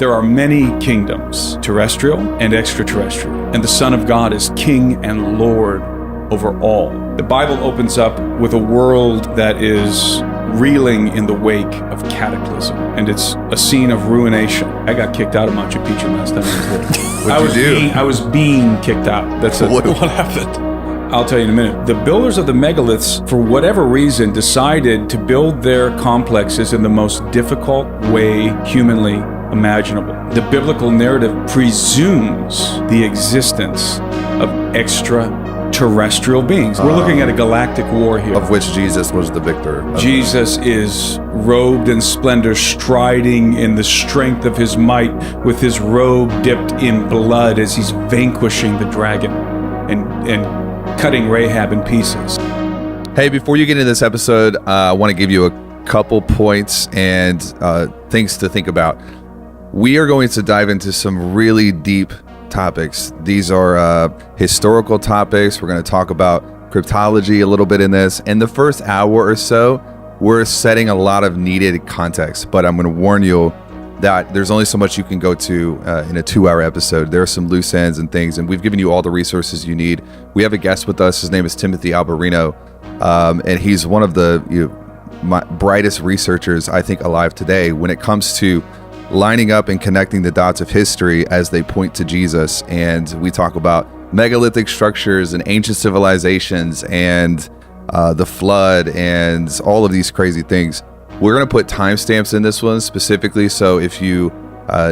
There are many kingdoms, terrestrial and extraterrestrial, and the Son of God is King and Lord over all. The Bible opens up with a world that is reeling in the wake of cataclysm, and it's a scene of ruination. I got kicked out of Machu Picchu last time I was there. What'd you do? I was being kicked out. What happened? I'll tell you in a minute. The builders of the megaliths, for whatever reason, decided to build their complexes in the most difficult way humanly imaginable. The biblical narrative presumes the existence of extraterrestrial beings. We're looking at a galactic war here. Of which Jesus was the victor. Jesus is robed in splendor, striding in the strength of his might, with his robe dipped in blood as he's vanquishing the dragon and cutting Rahab in pieces. Hey, before you get into this episode, I want to give you a couple points and things to think about. We are going to dive into some really deep topics. These are historical topics. We're going to talk about cryptology a little bit in this. In the first hour or so, we're setting a lot of needed context, but I'm going to warn you that there's only so much you can go to in a 2-hour episode. There are some loose ends and things, and we've given you all the resources you need. We have a guest with us. His name is Tim Alberino, and he's one of the my brightest researchers, I think, alive today when it comes to lining up and connecting the dots of history as they point to Jesus. And we talk about megalithic structures and ancient civilizations and the flood and all of these crazy things. We're going to put timestamps in this one specifically, so if you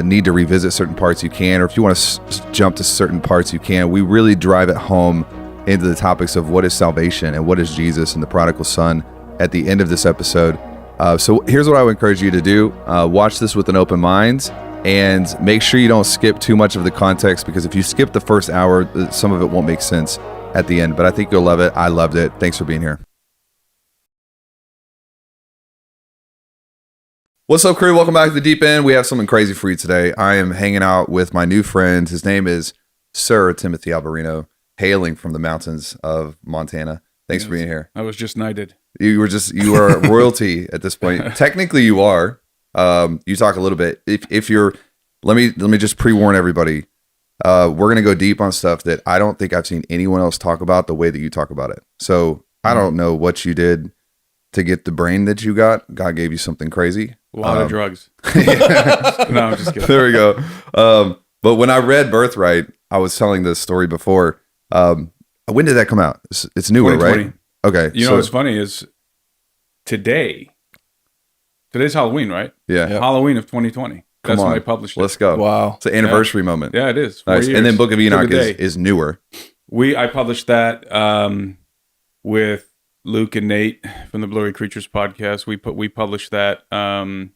need to revisit certain parts, you can, or if you want to jump to certain parts, you can. We really drive it home into the topics of what is salvation and what is Jesus and the prodigal son at the end of this episode. So here's what I would encourage you to do. Watch this with an open mind and make sure you don't skip too much of the context, because if you skip the first hour, some of it won't make sense at the end. But I think you'll love it. I loved it. Thanks for being here. What's up, crew? Welcome back to the Deep End. We have something crazy for you today. I am hanging out with my new friend. His name is Sir Tim Alberino, hailing from the mountains of Montana. Thanks for being here. I was just knighted. You are royalty at this point. Technically, you are. You talk a little bit. If you're, let me just pre-warn everybody. We're gonna go deep on stuff that I don't think I've seen anyone else talk about the way that you talk about it. So I don't know what you did to get the brain that you got. God gave you something crazy. A lot of drugs. No, I'm just kidding. There we go. But when I read Birthright, I was telling this story before. When did that come out? It's newer, right? Okay. You know what's funny is today's Halloween, right? Yeah. Halloween of 2020. That's when I published it. Let's go. Wow. It's an anniversary moment. Yeah, it is. Nice. And then Book of Enoch is newer. I published that with Luke and Nate from the Blurry Creatures podcast. We published that in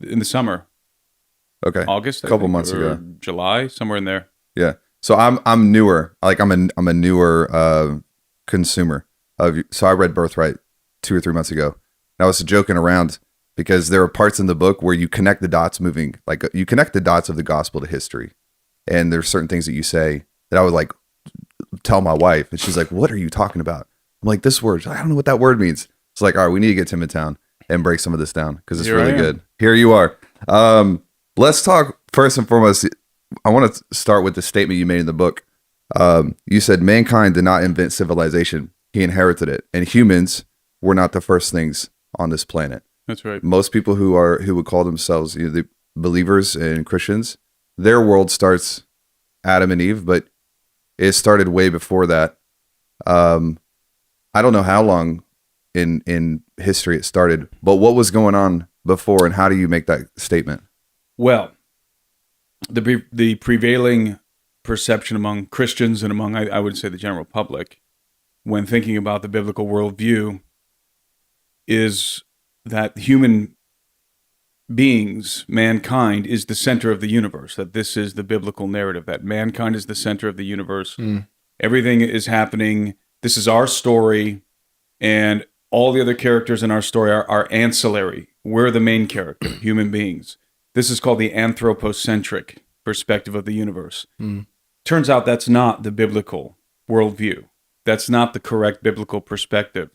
the summer. Okay. August, a couple months ago. July, somewhere in there. Yeah. So I'm newer. Like I'm a newer consumer of. So I read Birthright 2 or 3 months ago. And I was joking around because there are parts in the book where you connect the dots you connect the dots of the gospel to history. And there's certain things that you say that I would like tell my wife, and she's like, "What are you talking about?" I'm like, "This word, I don't know what that word means." It's like, all right, we need to get Tim in town and break some of this down because it's really good. Here you are. Let's talk first and foremost. I want to start with the statement you made in the book. You said mankind did not invent civilization; he inherited it, and humans were not the first things on this planet. That's right. Most people who would call themselves the believers and Christians, their world starts Adam and Eve, but it started way before that. I don't know how long in history it started, but what was going on before, and how do you make that statement? Well, the prevailing perception among Christians and among, I would say, the general public, when thinking about the biblical worldview, is that human beings, mankind, is the center of the universe, that this is the biblical narrative, that mankind is the center of the universe. Everything is happening. This is our story, and all the other characters in our story are ancillary. We're the main character, human beings. This is called the anthropocentric perspective of the universe. Turns out that's not the biblical worldview. That's not the correct biblical perspective.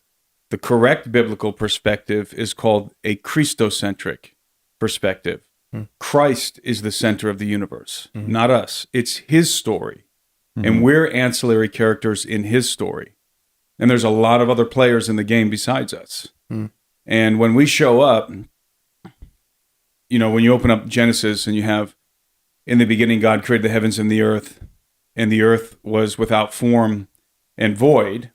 The correct biblical perspective is called a Christocentric perspective. Christ is the center of the universe, not us. It's his story. And we're ancillary characters in his story. And there's a lot of other players in the game besides us. And when we show up, you know, when you open up Genesis and you have, in the beginning, God created the heavens and the earth was without form and void.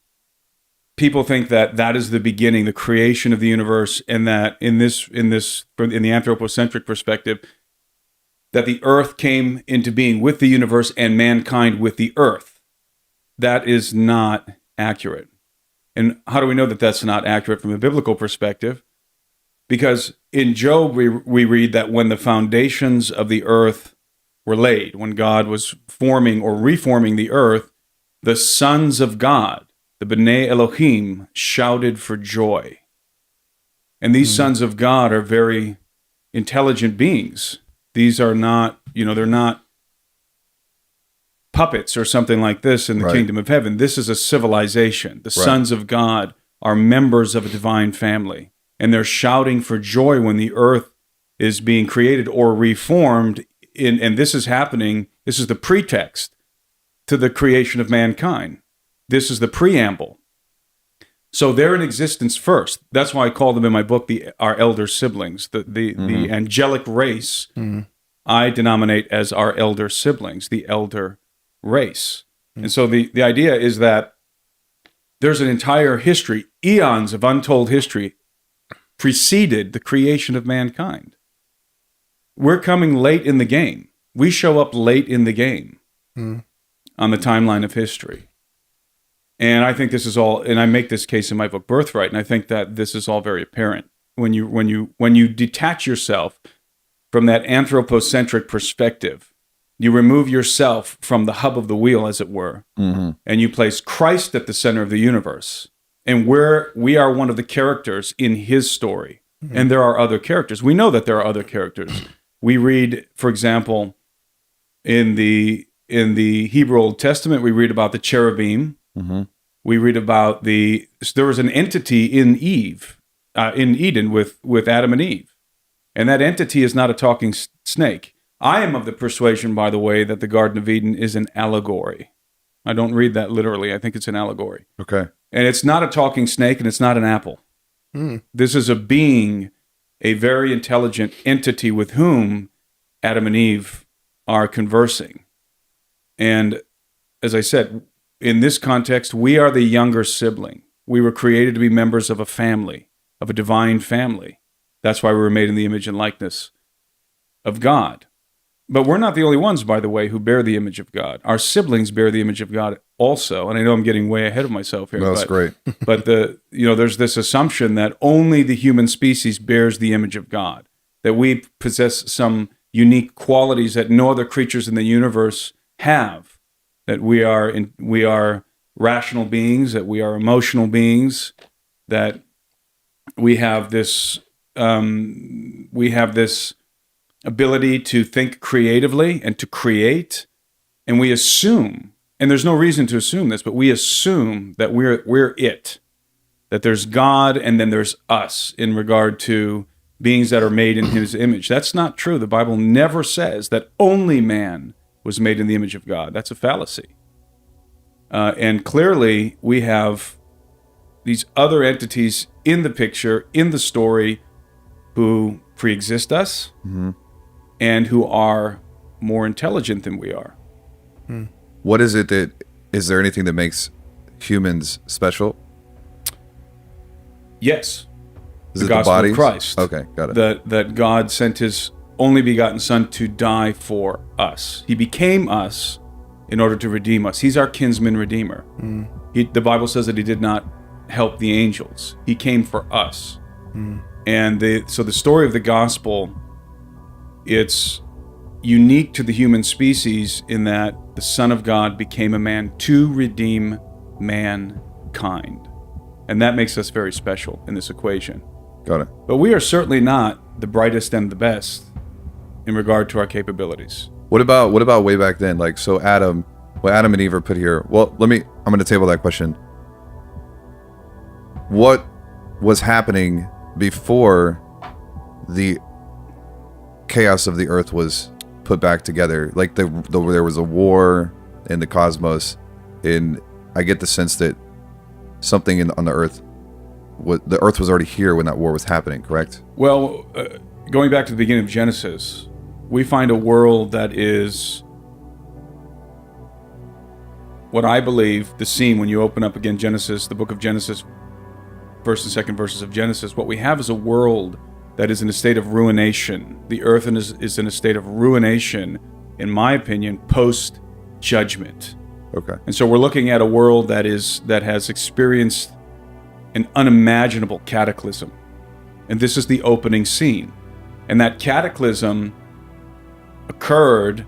People think that that is the beginning, the creation of the universe, and that in the anthropocentric perspective, that the earth came into being with the universe and mankind with the earth. That is not accurate. And how do we know that that's not accurate from a biblical perspective? Because in Job, we read that when the foundations of the earth were laid, when God was forming or reforming the earth, the sons of God, the B'nai Elohim, shouted for joy. And these sons of God are very intelligent beings. These are not, they're not puppets or something like this in the kingdom of heaven. This is a civilization. The sons of God are members of a divine family. And they're shouting for joy when the earth is being created or reformed. And this is happening. This is the pretext to the creation of mankind. This is the preamble. So they're in existence first. That's why I call them in my book our elder siblings. The angelic race I denominate as our elder siblings, the elder race. And so the idea is that there's an entire history, eons of untold history, preceded the creation of mankind. We're coming late in the game. We show up late in the game on the timeline of history. And I think this is all, and I make this case in my book Birthright, and I think that this is all very apparent. When you detach yourself from that anthropocentric perspective, you remove yourself from the hub of the wheel, as it were, and you place Christ at the center of the universe. And we are one of the characters in his story. And there are other characters. We know that there are other characters. We read, for example, in the Hebrew Old Testament, we read about the cherubim. We read about there was an entity in Eden with Adam and Eve. And that entity is not a talking snake. I am of the persuasion, by the way, that the Garden of Eden is an allegory. I don't read that literally. I think it's an allegory. Okay. And it's not a talking snake, and it's not an apple. This is a being, a very intelligent entity with whom Adam and Eve are conversing. And as I said, in this context, we are the younger sibling. We were created to be members of a family, of a divine family. That's why we were made in the image and likeness of God. But we're not the only ones, by the way, who bear the image of God. Our siblings bear the image of God also. And I know I'm getting way ahead of myself here. That's great. But there's this assumption that only the human species bears the image of God, that we possess some unique qualities that no other creatures in the universe have, that we are rational beings, that we are emotional beings, that we have this ability to think creatively and to create, and we assume, and there's no reason to assume this, but we assume that we're it, that there's God and then there's us in regard to beings that are made in his image. That's not true. The Bible never says that only man was made in the image of God. That's a fallacy. And clearly we have these other entities in the picture, in the story, who pre-exist us, and who are more intelligent than we are. What is it is there anything that makes humans special? Yes. Is the it gospel the bodies? of Christ. Okay, got it. That God sent his only begotten Son to die for us. He became us in order to redeem us. He's our kinsman redeemer. The Bible says that he did not help the angels. He came for us. And so the story of the gospel, it's unique to the human species in that the Son of God became a man to redeem mankind. And that makes us very special in this equation. Got it. But we are certainly not the brightest and the best in regard to our capabilities. What about way back then? Like, so Adam and Eve are put here. Well, I'm going to table that question. What was happening before the chaos of the earth was put back together. Like there was a war in the cosmos, and I get the sense that something on the earth, the earth was already here when that war was happening, correct? Well, going back to the beginning of Genesis, we find a world that is what I believe the scene when you open up again Genesis, the book of Genesis, first and second verses of Genesis. What we have is a world that is in a state of ruination. The earth is in a state of ruination, in my opinion, post-judgment. Okay. And so we're looking at a world that has experienced an unimaginable cataclysm. And this is the opening scene. And that cataclysm occurred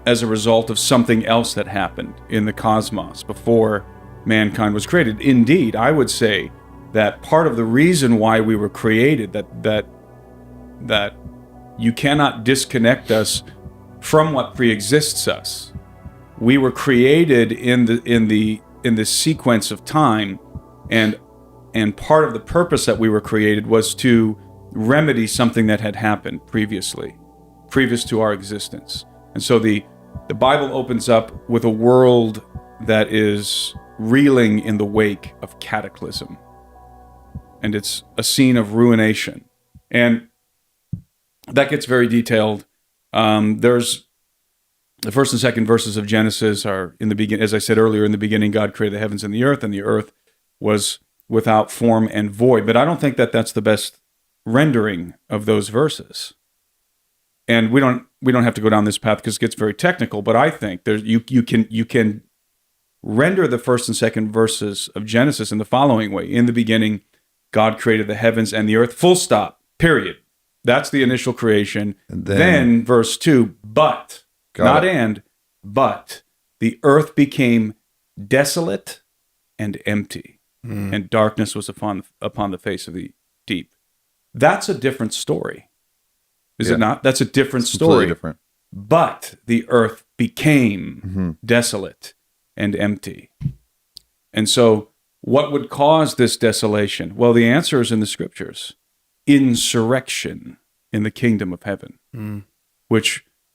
as a result of something else that happened in the cosmos before mankind was created. Indeed, I would say that part of the reason why we were created, that you cannot disconnect us from what preexists us. We were created in the sequence of time, and part of the purpose that we were created was to remedy something that had happened previous to our existence. And so the Bible opens up with a world that is reeling in the wake of cataclysm. And it's a scene of ruination. And that gets very detailed. There's the first and second verses of Genesis are in the beginning. As I said earlier, in the beginning, God created the heavens and the earth was without form and void. But I don't think that that's the best rendering of those verses. And we don't have to go down this path because it gets very technical. But I think you can render the first and second verses of Genesis in the following way: in the beginning, God created the heavens and the earth. Full stop. Period. That's the initial creation. And then verse 2, but, not and, but the earth became desolate and empty, and darkness was upon the face of the deep. That's a different story. Is it not? That's a different story. Different. But the earth became desolate and empty. And so what would cause this desolation? Well, the answer is in the scriptures. Insurrection in the kingdom of heaven.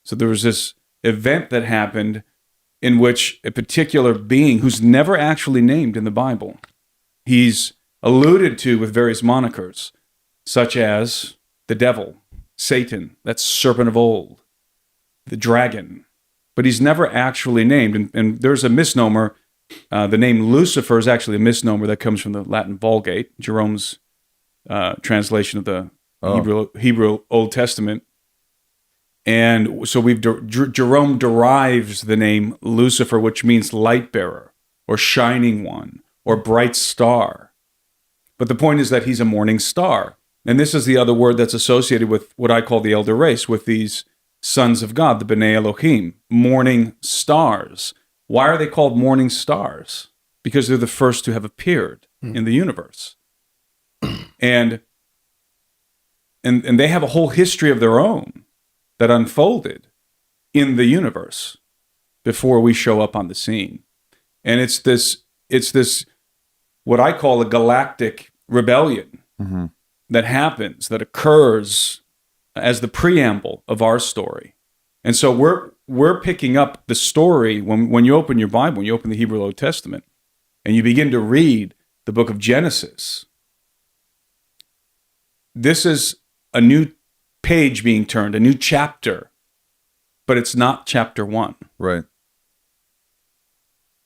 So there was this event that happened in which a particular being who's never actually named in the Bible, he's alluded to with various monikers, such as the devil, Satan, that's serpent of old, the dragon, but he's never actually named. And there's a misnomer. The name Lucifer is actually a misnomer that comes from the Latin Vulgate, Jerome's translation of the Hebrew Old Testament. And so Jerome derives the name Lucifer, which means light bearer or shining one or bright star. But the point is that he's a morning star. And this is the other word that's associated with what I call the elder race, with these sons of God, the B'nai Elohim, morning stars. Why are they called morning stars? Because they're the first to have appeared in the universe. And they have a whole history of their own that unfolded in the universe before we show up on the scene. And it's this what I call a galactic rebellion that happens, that occurs as the preamble of our story. And so we're picking up the story when you open your Bible, when you open the Hebrew Old Testament, and you begin to read the book of Genesis. This is a new page being turned, a new chapter, but it's not chapter 1. Right.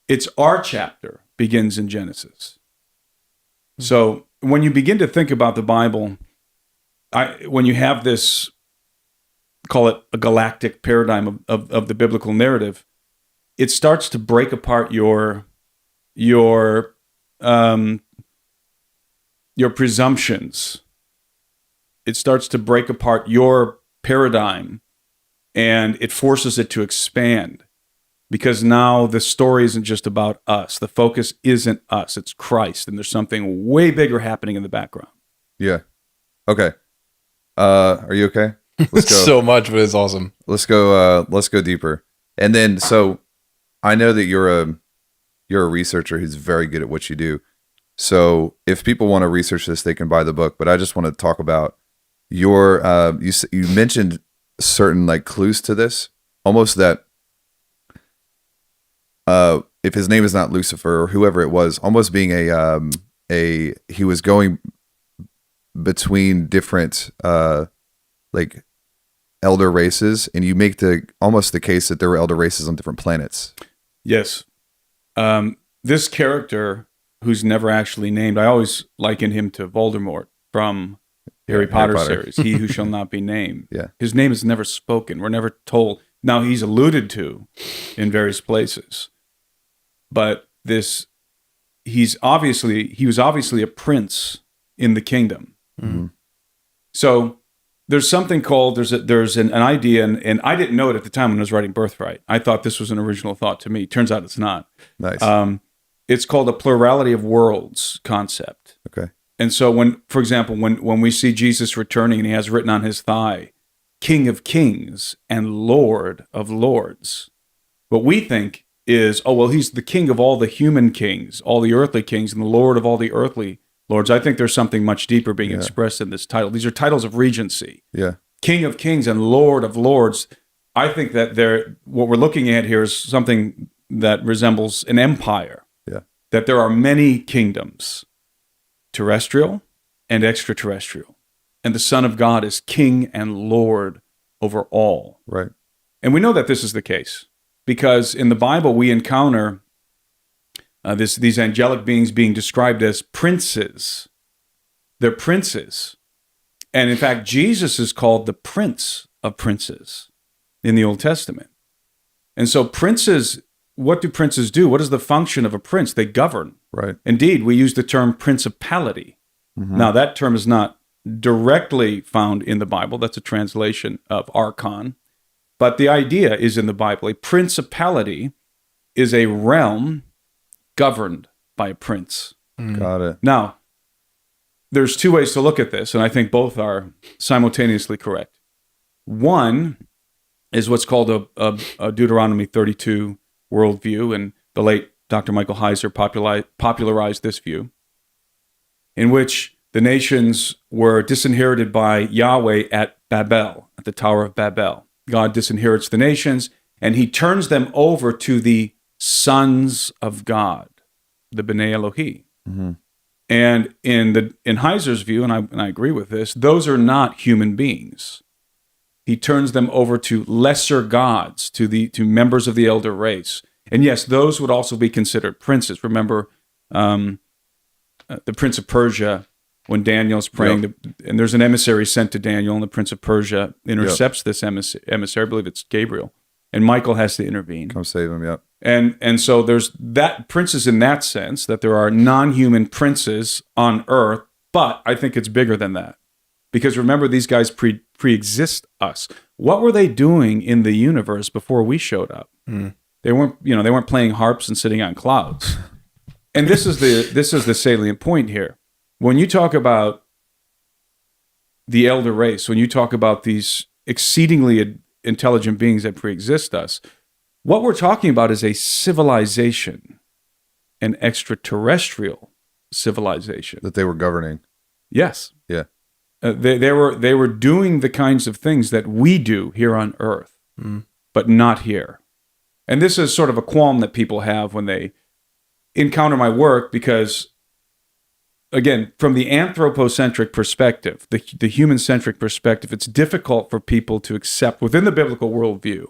It's our chapter begins in Genesis. So when you begin to think about the Bible, when you have this, call it a galactic paradigm of the biblical narrative, it starts to break apart your presumptions. It starts to break apart your paradigm, and it forces it to expand, because now the story isn't just about us. The focus isn't us, it's Christ, and there's something way bigger happening in the background. Yeah. Okay. Are you okay? Let's go. So much, but it's awesome. Let's go deeper. And then, so I know that you're a researcher who's very good at what you do. So if people want to research this, they can buy the book. But I just want to talk about You mentioned certain like clues to this, almost that if his name is not Lucifer or whoever it was, almost being he was going between different like elder races, and you make almost the case that there were elder races on different planets. Yes. This character, who's never actually named, I always liken him to Voldemort from Harry Potter series, He Who Shall Not Be Named. Yeah. His name is never spoken. We're never told. Now, he's alluded to in various places, but he was obviously a prince in the kingdom. Mm-hmm. So there's something called, there's an idea, and I didn't know it at the time when I was writing Birthright. I thought this was an original thought to me. Turns out it's not. Nice. It's called a plurality of worlds concept. Okay. And so for example, when we see Jesus returning and he has written on his thigh, King of Kings and Lord of Lords, what we think is, oh, well, he's the king of all the human kings, all the earthly kings, and the Lord of all the earthly lords. I think there's something much deeper being expressed in this title. These are titles of regency. Yeah. King of Kings and Lord of Lords. I think that what we're looking at here is something that resembles an empire. Yeah. That there are many kingdoms, terrestrial and extraterrestrial. And the Son of God is King and Lord over all. Right. And we know that this is the case because in the Bible we encounter these angelic beings being described as princes. They're princes. And in fact, Jesus is called the Prince of Princes in the Old Testament. And so princes, what do princes do? What is the function of a prince? They govern. Right. Indeed, we use the term principality. Mm-hmm. Now, that term is not directly found in the Bible. That's a translation of archon. But the idea is in the Bible. A principality is a realm governed by a prince. Got it. Now, there's two ways to look at this, and I think both are simultaneously correct. One is what's called a Deuteronomy 32 worldview, and the late Dr. Michael Heiser popularized this view, in which the nations were disinherited by Yahweh at Babel, at the Tower of Babel. God disinherits the nations, and he turns them over to the sons of God, the B'nai Elohi. Mm-hmm. And in Heiser's view, and I agree with this, those are not human beings. He turns them over to lesser gods, to members of the elder race. And yes, those would also be considered princes. Remember the Prince of Persia, when Daniel's praying, and there's an emissary sent to Daniel, and the Prince of Persia intercepts this emissary. I believe it's Gabriel. And Michael has to intervene. Come save him, yep. And so there's that princes in that sense, that there are non-human princes on earth, but I think it's bigger than that. Because remember, these guys pre-exist us. What were they doing in the universe before we showed up? Mm. They weren't playing harps and sitting on clouds. And this is the salient point here. When you talk about the elder race, when you talk about these exceedingly intelligent beings that pre-exist us, what we're talking about is a civilization, an extraterrestrial civilization that they were governing. Yes. Yeah. They were doing the kinds of things that we do here on Earth, but not here. And this is sort of a qualm that people have when they encounter my work, because, again, from the anthropocentric perspective, the human-centric perspective, it's difficult for people to accept within the biblical worldview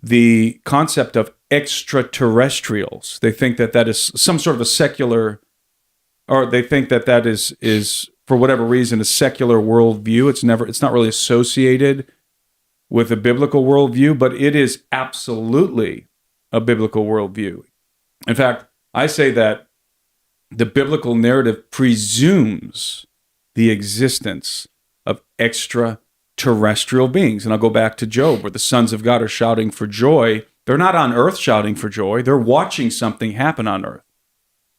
the concept of extraterrestrials. They think that is some sort of a secular, or they think that is for whatever reason a secular worldview. It's not really associated with a biblical worldview, but it is absolutely a biblical worldview. In fact, I say that the biblical narrative presumes the existence of extraterrestrial beings. And I'll go back to Job, where the sons of God are shouting for joy. They're not on earth shouting for joy. They're watching something happen on earth.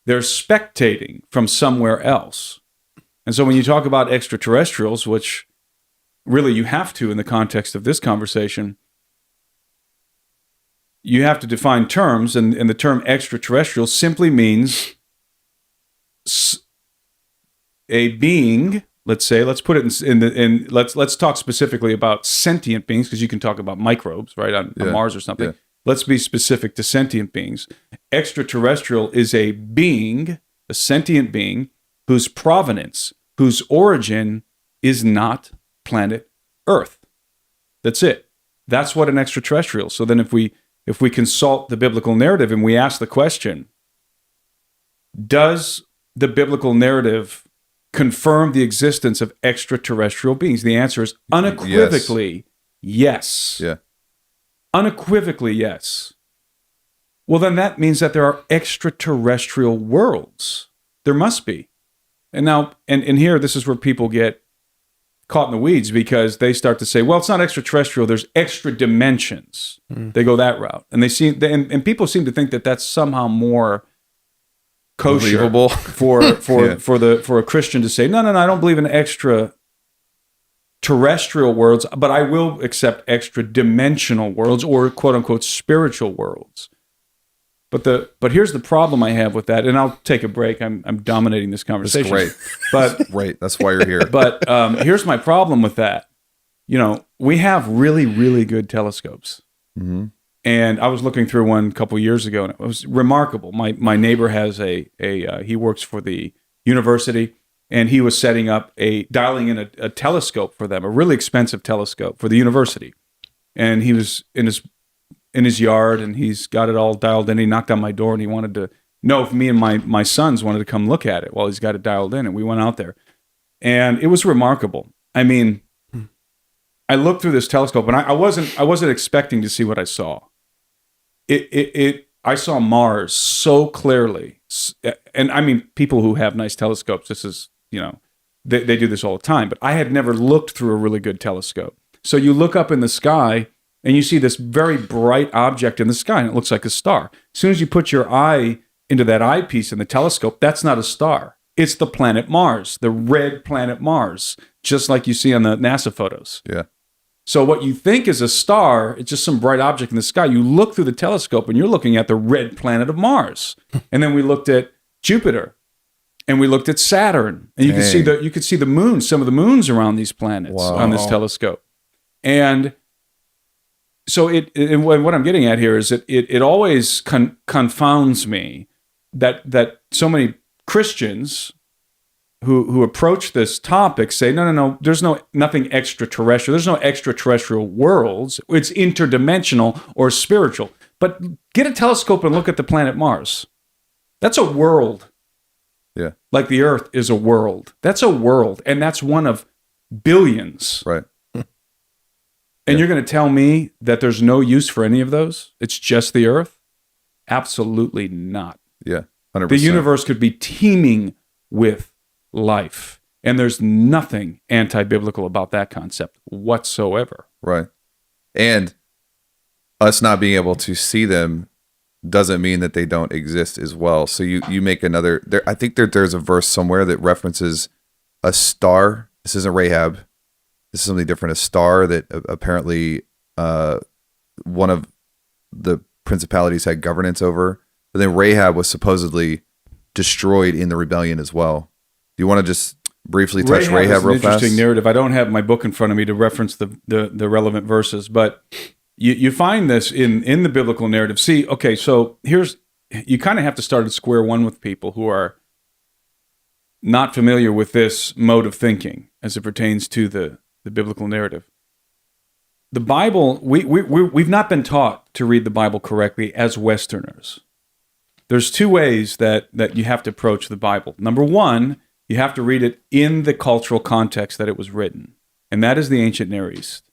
They're spectating from somewhere else. And so when you talk about extraterrestrials, which really you have to in the context of this conversation, you have to define terms, and the term extraterrestrial simply means a being let's put it in let's talk specifically about sentient beings, because you can talk about microbes, right, on Mars or something. Yeah. Let's be specific to sentient beings. Extraterrestrial is a being, a sentient being, whose provenance, whose origin is not planet Earth. That's it. That's what an extraterrestrial. So then if we consult the biblical narrative and we ask the question, does the biblical narrative confirm the existence of extraterrestrial beings? The answer is unequivocally yes. Yeah. Unequivocally yes. Well, then that means that there are extraterrestrial worlds. There must be. And now, and here, this is where people get caught in the weeds, because they start to say, well, it's not extraterrestrial, there's extra dimensions. They go that route. And and people seem to think that that's somehow more kosher Believable. for a Christian to say, no, I don't believe in extra terrestrial worlds, but I will accept extra dimensional worlds, or quote unquote spiritual worlds. But here's the problem I have with that, and I'll take a break. I'm dominating this conversation. That's great. But Great. That's why you're here. but here's my problem with that. We have really, really good telescopes. Mm-hmm. And I was looking through one a couple years ago, and it was remarkable. My neighbor has he works for the university, and he was setting up dialing in a telescope for them, a really expensive telescope for the university. And he was in his yard, and he's got it all dialed in. He knocked on my door, and he wanted to know if me and my sons wanted to come look at it while he's got it dialed in. And we went out there, and it was remarkable. I mean, I looked through this telescope, and I wasn't expecting to see what I saw. I saw Mars so clearly, and I mean, people who have nice telescopes, this is, they do this all the time, but I had never looked through a really good telescope. So you look up in the sky and you see this very bright object in the sky, and it looks like a star. As soon as you put your eye into that eyepiece in the telescope, that's not a star. It's the planet Mars, the red planet Mars, just like you see on the NASA photos. Yeah. So what you think is a star, it's just some bright object in the sky. You look through the telescope and you're looking at the red planet of Mars. And then we looked at Jupiter, and we looked at Saturn, and you could see the moons, some of the moons around these planets on this telescope. And so and what I'm getting at here is that it always confounds me that so many Christians who approach this topic say, no, there's nothing extraterrestrial. There's no extraterrestrial worlds. It's interdimensional or spiritual. But get a telescope and look at the planet Mars. That's a world. Yeah. Like the Earth is a world. That's a world, and that's one of billions. Right. And you're going to tell me that there's no use for any of those? It's just the Earth? Absolutely not. Yeah, 100%. The universe could be teeming with life, and there's nothing anti-biblical about that concept whatsoever. Right. And us not being able to see them doesn't mean that they don't exist as well. So you make another I think there's a verse somewhere that references a star. This isn't Rahab. This is something different. A star that apparently one of the principalities had governance over. But then Rahab was supposedly destroyed in the rebellion as well. Do you want to just briefly touch Rahab real fast? Interesting narrative. I don't have my book in front of me to reference the relevant verses, but you find this in the biblical narrative. See, okay, so you kind of have to start at square one with people who are not familiar with this mode of thinking as it pertains to the biblical narrative. The Bible, we've not been taught to read the Bible correctly as Westerners. There's two ways that you have to approach the Bible. Number one, you have to read it in the cultural context that it was written, and that is the ancient Near East.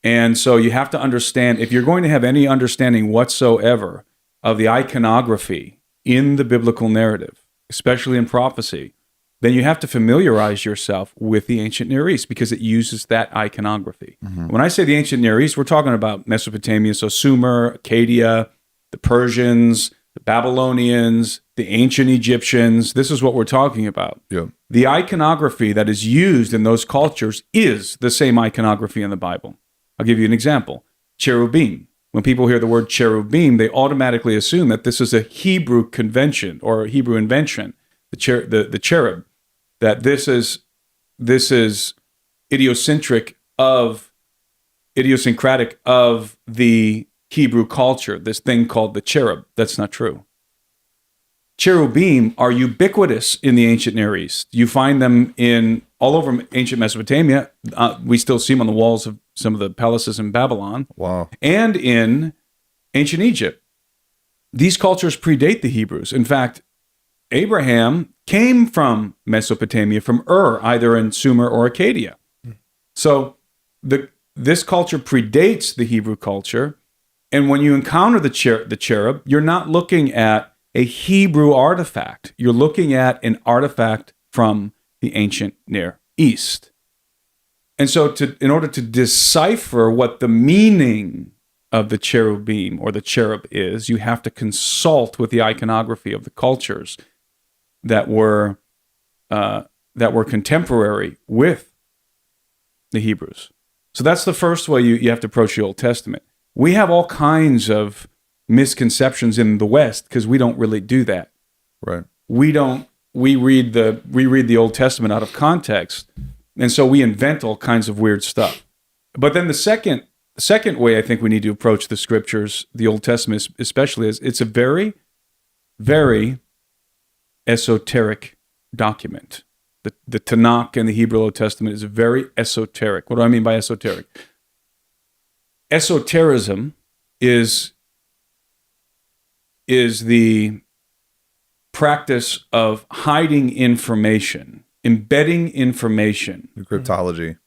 And so you have to understand, if you're going to have any understanding whatsoever of the iconography in the biblical narrative, especially in prophecy, then you have to familiarize yourself with the ancient Near East because it uses that iconography. Mm-hmm. When I say the ancient Near East, we're talking about Mesopotamia, so Sumer, Acadia, the Persians, the Babylonians, the ancient Egyptians. This is what we're talking about. Yeah. The iconography that is used in those cultures is the same iconography in the Bible. I'll give you an example. Cherubim. When people hear the word cherubim, they automatically assume that this is a Hebrew convention or a Hebrew invention, the cherub. that this is idiosyncratic of the Hebrew culture, this thing called the cherub. That's not true. Cherubim are ubiquitous in the ancient Near East. You find them all over ancient Mesopotamia. We still see them on the walls of some of the palaces in Babylon. Wow. And in ancient Egypt. These cultures predate the Hebrews. In fact, Abraham came from Mesopotamia, from Ur, either in Sumer or Acadia. So this culture predates the Hebrew culture. And when you encounter the cherub, you're not looking at a Hebrew artifact. You're looking at an artifact from the ancient Near East. And so in order to decipher what the meaning of the cherubim or the cherub is, you have to consult with the iconography of the cultures that were contemporary with the Hebrews. So that's the first way you have to approach the Old Testament. We have all kinds of misconceptions in the West because we don't really do that. Right. We read the Old Testament out of context, and so we invent all kinds of weird stuff. But then the second way I think we need to approach the scriptures, the Old Testament especially, is it's a very, very esoteric document. The Tanakh and the Hebrew Old Testament is very esoteric. What do I mean by esoteric? Esotericism is the practice of hiding information, embedding information. The cryptology.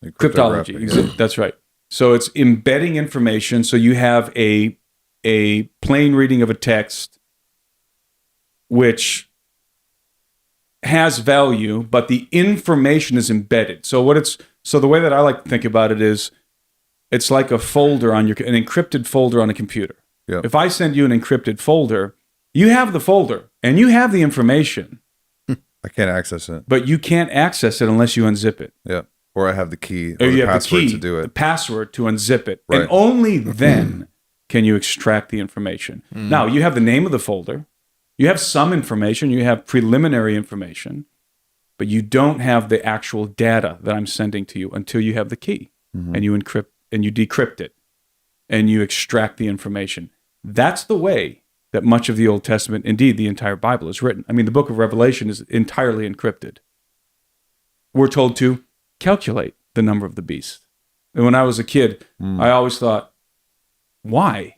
Cryptology, that's right. So it's embedding information. So you have a plain reading of a text which has value, but the information is embedded. So the way that I like to think about it is it's like a folder an encrypted folder on a computer. Yep. If I send you an encrypted folder, you have the folder and you have the information. I can't access it. But you can't access it unless you unzip it. Yeah. Or I have the key or the you have password the key, to do it. the password to unzip it. Right. And only then can you extract the information. Now, you have the name of the folder. You have some information. You have preliminary information. But you don't have the actual data that I'm sending to you until you have the key. And you encrypt and you decrypt it. And you extract the information. That's the way that much of the Old Testament, indeed the entire Bible, is written. I mean, the book of Revelation is entirely encrypted. We're told to calculate the number of the beast. And when I was a kid, I always thought, why?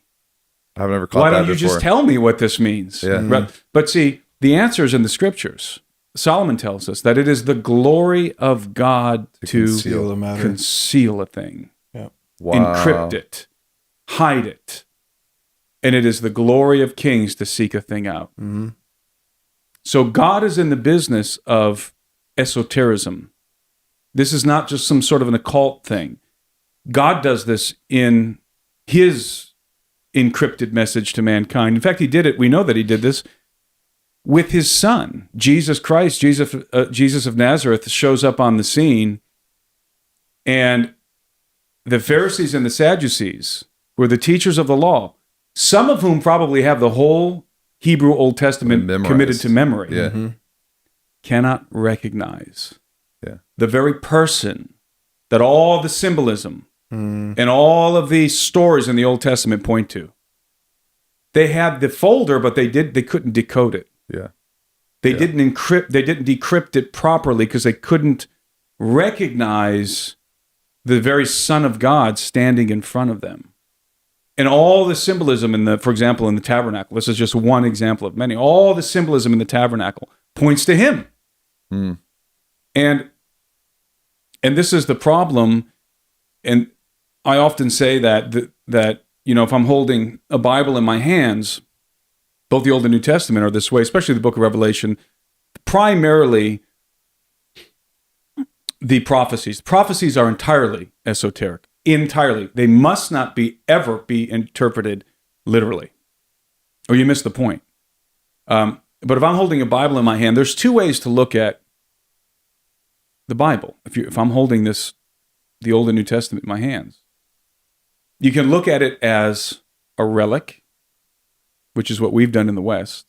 I've never caught Why that don't you before. just tell me what this means? Yeah. Right? But see, the answer is in the scriptures. Solomon tells us that it is the glory of God to Conceal the matter. conceal a thing, Wow. encrypt it, hide it. And it is the glory of kings to seek a thing out. So God is in the business of esotericism. This is not just some sort of an occult thing. God does this in his encrypted message to mankind. In fact, he did it. We know that he did this with his son, Jesus Christ. Jesus of Nazareth shows up on the scene, and the Pharisees and the Sadducees were the teachers of the law, some of whom probably have the whole Hebrew Old Testament Memorized. committed to memory, Yeah. cannot recognize the very person that all the symbolism and all of these stories in the Old Testament point to. They had the folder, but they couldn't decode it. Yeah. They didn't decrypt it properly because they couldn't recognize the very Son of God standing in front of them. And all the symbolism for example, in the tabernacle, this is just one example of many, all the symbolism in the tabernacle points to him. And this is the problem. And I often say that if I'm holding a Bible in my hands, both the Old and New Testament are this way, especially the book of Revelation, primarily the prophecies. Prophecies are entirely esoteric. Entirely. They must not ever be interpreted literally, or you miss the point. But if I'm holding a Bible in my hand, there's two ways to look at the Bible. If I'm holding the Old and New Testament in my hands, you can look at it as a relic, which is what we've done in the West,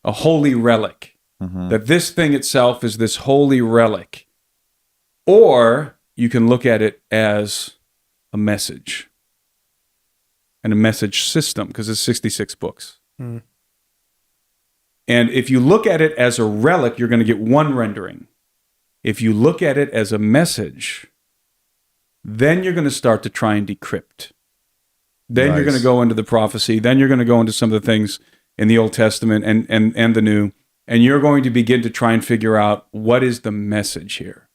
a holy relic. that this thing itself is this holy relic. Or you can look at it as a message and a message system, because it's 66 books. And if you look at it as a relic, you're going to get one rendering. If you look at it as a message, then you're going to start to try and decrypt. Then you're going to go into the prophecy. Then you're going to go into some of the things in the Old Testament and the New. And you're going to begin to try and figure out what is the message here.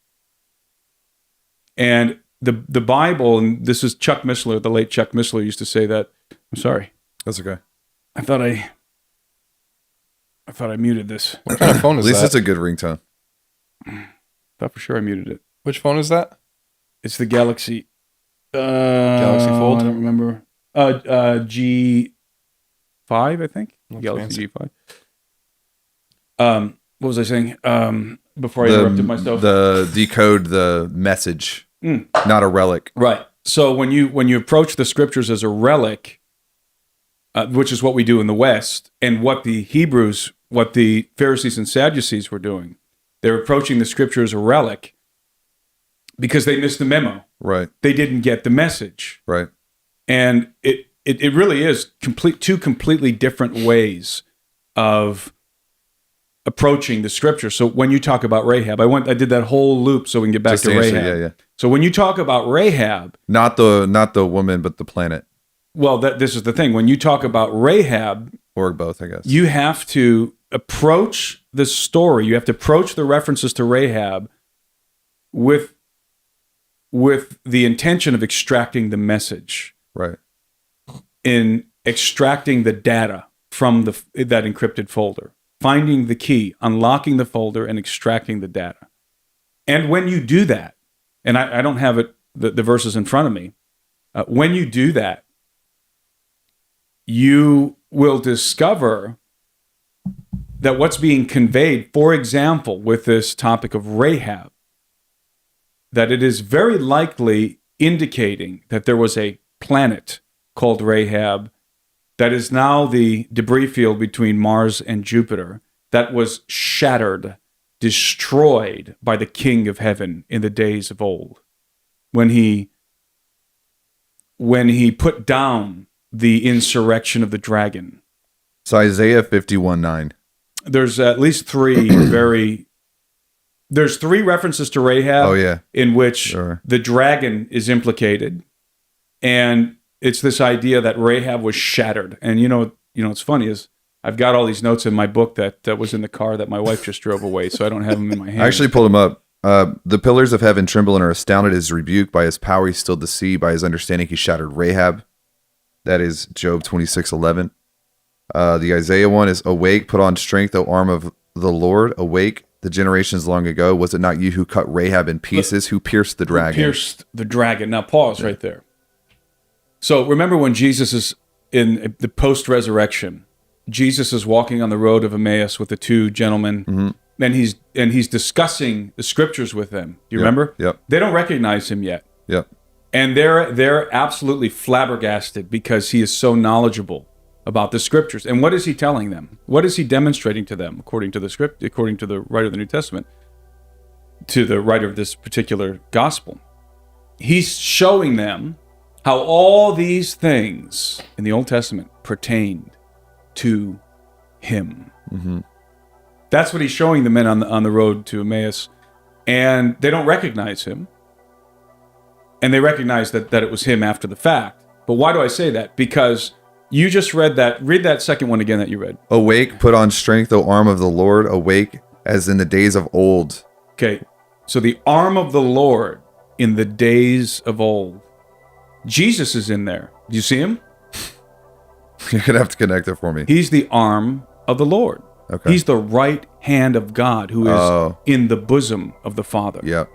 And the Bible, and this is Chuck Missler, the late Chuck Missler used to say that. I'm sorry. That's okay. I thought I muted this. What kind of phone is At least that? it's a good ringtone. Thought for sure I muted it. Which phone is that? It's the Galaxy. Galaxy Fold? I don't remember. G5, I think. Looks Galaxy fancy. G5. What was I saying? Before I interrupted myself. The decode the message, not a relic. Right. So when you approach the scriptures as a relic, which is what we do in the West, and what the Pharisees and Sadducees were doing, they're approaching the scripture as a relic because they missed the memo. Right. They didn't get the message. Right. And it really is two completely different ways of approaching the scripture. So when you talk about Rahab, I did that whole loop so we can get back Just to answer, Rahab. yeah. So when you talk about Rahab, Not the woman, but the planet, well, this is the thing. When you talk about Rahab, or both, I guess. you have to approach the story. You have to approach the references to Rahab with the intention of extracting the message, Right. in extracting the data from that encrypted folder, finding the key, unlocking the folder, and extracting the data. And when you do that, and I don't have the verses in front of me, when you do that, you will discover that what's being conveyed, for example, with this topic of Rahab, that it is very likely indicating that there was a planet called Rahab that is now the debris field between Mars and Jupiter that was shattered, destroyed by the King of Heaven in the days of old, when he put down the insurrection of the dragon. So Isaiah 51:9. There's at least three there's three references to Rahab. Oh, yeah. In which Sure. the dragon is implicated, and it's this idea that Rahab was shattered. And you know what's funny is I've got all these notes in my book that was in the car that my wife just drove away, so I don't have them in my hand. I actually pulled them up. The pillars of heaven tremble and are astounded at his rebuke. By his power he stilled the sea. By his understanding he shattered Rahab. That is Job 26:11. The Isaiah one is, awake, put on strength, O arm of the Lord. Awake, the generations long ago. Was it not you who cut Rahab in pieces, who pierced the dragon? Pierced the dragon. Now pause right there. So remember when Jesus is in the post-resurrection, Jesus is walking on the road of Emmaus with the two gentlemen, and he's discussing the scriptures with them. Do you remember? Yep. They don't recognize him yet. Yep. And they're absolutely flabbergasted because he is so knowledgeable about the scriptures. And what is he telling them? What is he demonstrating to them according to the script, according to the writer of the New Testament, to the writer of this particular gospel? He's showing them how all these things in the Old Testament pertained to him. That's what he's showing the men on the road to Emmaus, and they don't recognize him. And they recognize that it was him after the fact. But why do I say that? Because you just read that. Read that second one again that you read. Awake, put on strength, O arm of the Lord. Awake, as in the days of old. Okay, so the arm of the Lord in the days of old. Jesus is in there. Do you see him? You're going to have to connect it for me. He's the arm of the Lord. Okay. He's the right hand of God who is in the bosom of the Father. Yep.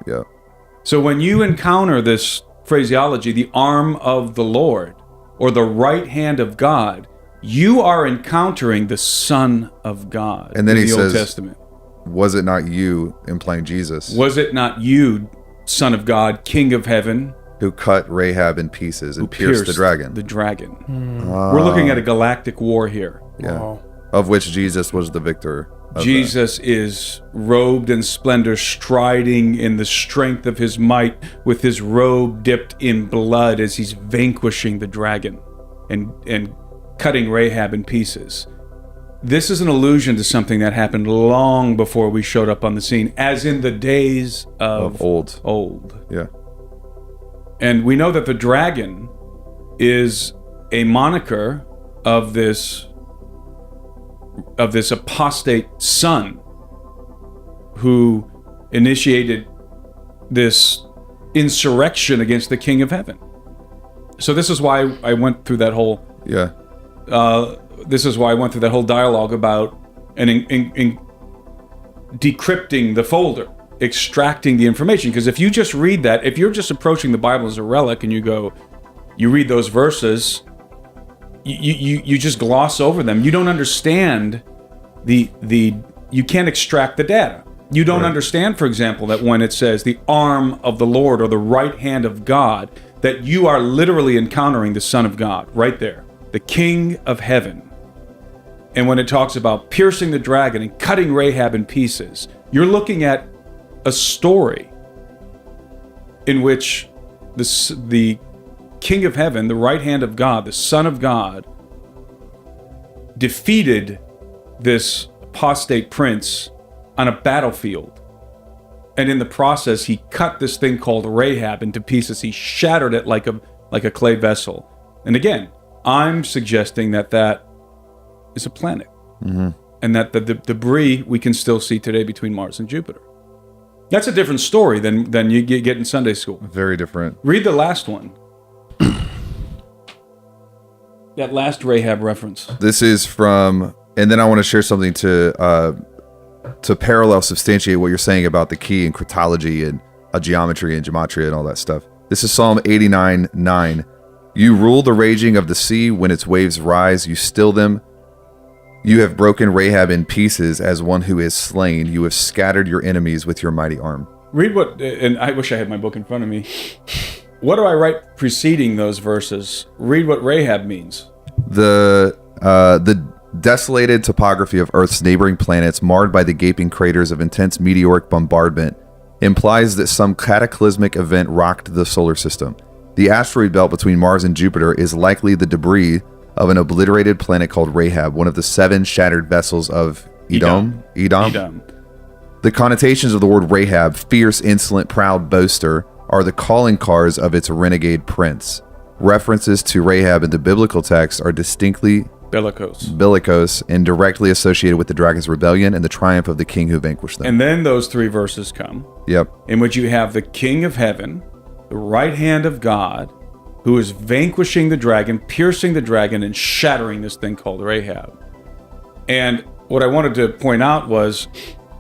So when you encounter this phraseology, the arm of the Lord, or the right hand of God, you are encountering the Son of God. And then in he the Old says, Testament. Was it not you, implying Jesus, Was it not you, Son of God, King of Heaven, who cut Rahab in pieces and who pierced the dragon? The dragon. We're looking at a galactic war here. Yeah. Wow. Of which Jesus was the victor. Jesus is robed in splendor, striding in the strength of his might, with his robe dipped in blood as he's vanquishing the dragon and cutting Rahab in pieces. This is an allusion to something that happened long before we showed up on the scene, as in the days of old. Yeah. And we know that the dragon is a moniker of this apostate son who initiated this insurrection against the King of Heaven. So this is why I went through that whole dialogue about in decrypting the folder, extracting the information. Because if you just read that, if you're just approaching the Bible as a relic and you read those verses, you just gloss over them. You don't understand you can't extract the data. You don't understand, for example, that when it says the arm of the Lord or the right hand of God, that you are literally encountering the Son of God right there, the King of Heaven. And when it talks about piercing the dragon and cutting Rahab in pieces, you're looking at a story in which the King of Heaven, the right hand of God, the Son of God, defeated this apostate prince on a battlefield. And in the process, he cut this thing called Rahab into pieces. He shattered it like a clay vessel. And again, I'm suggesting that is a planet. Mm-hmm. And that the debris we can still see today between Mars and Jupiter. That's a different story than you get in Sunday school. Very different. Read the last one. That last Rahab reference. This is from, and then I want to share something to parallel substantiate what you're saying about the key and cryptology and geometry and gematria and all that stuff. This is Psalm 89:9. You rule the raging of the sea. When its waves rise, you still them. You have broken Rahab in pieces as one who is slain. You have scattered your enemies with your mighty arm. Read what, and I wish I had my book in front of me. What do I write preceding those verses? Read what Rahab means. The desolated topography of Earth's neighboring planets, marred by the gaping craters of intense meteoric bombardment, implies that some cataclysmic event rocked the solar system. The asteroid belt between Mars and Jupiter is likely the debris of an obliterated planet called Rahab, one of the 7 shattered vessels of Edom. The connotations of the word Rahab, fierce, insolent, proud, boaster, are the calling cards of its renegade prince. References to Rahab in the biblical text are distinctly bellicose and directly associated with the dragon's rebellion and the triumph of the king who vanquished them. And then those 3 verses come. Yep. In which you have the King of Heaven, the right hand of God, who is vanquishing the dragon, piercing the dragon, and shattering this thing called Rahab. And what I wanted to point out was,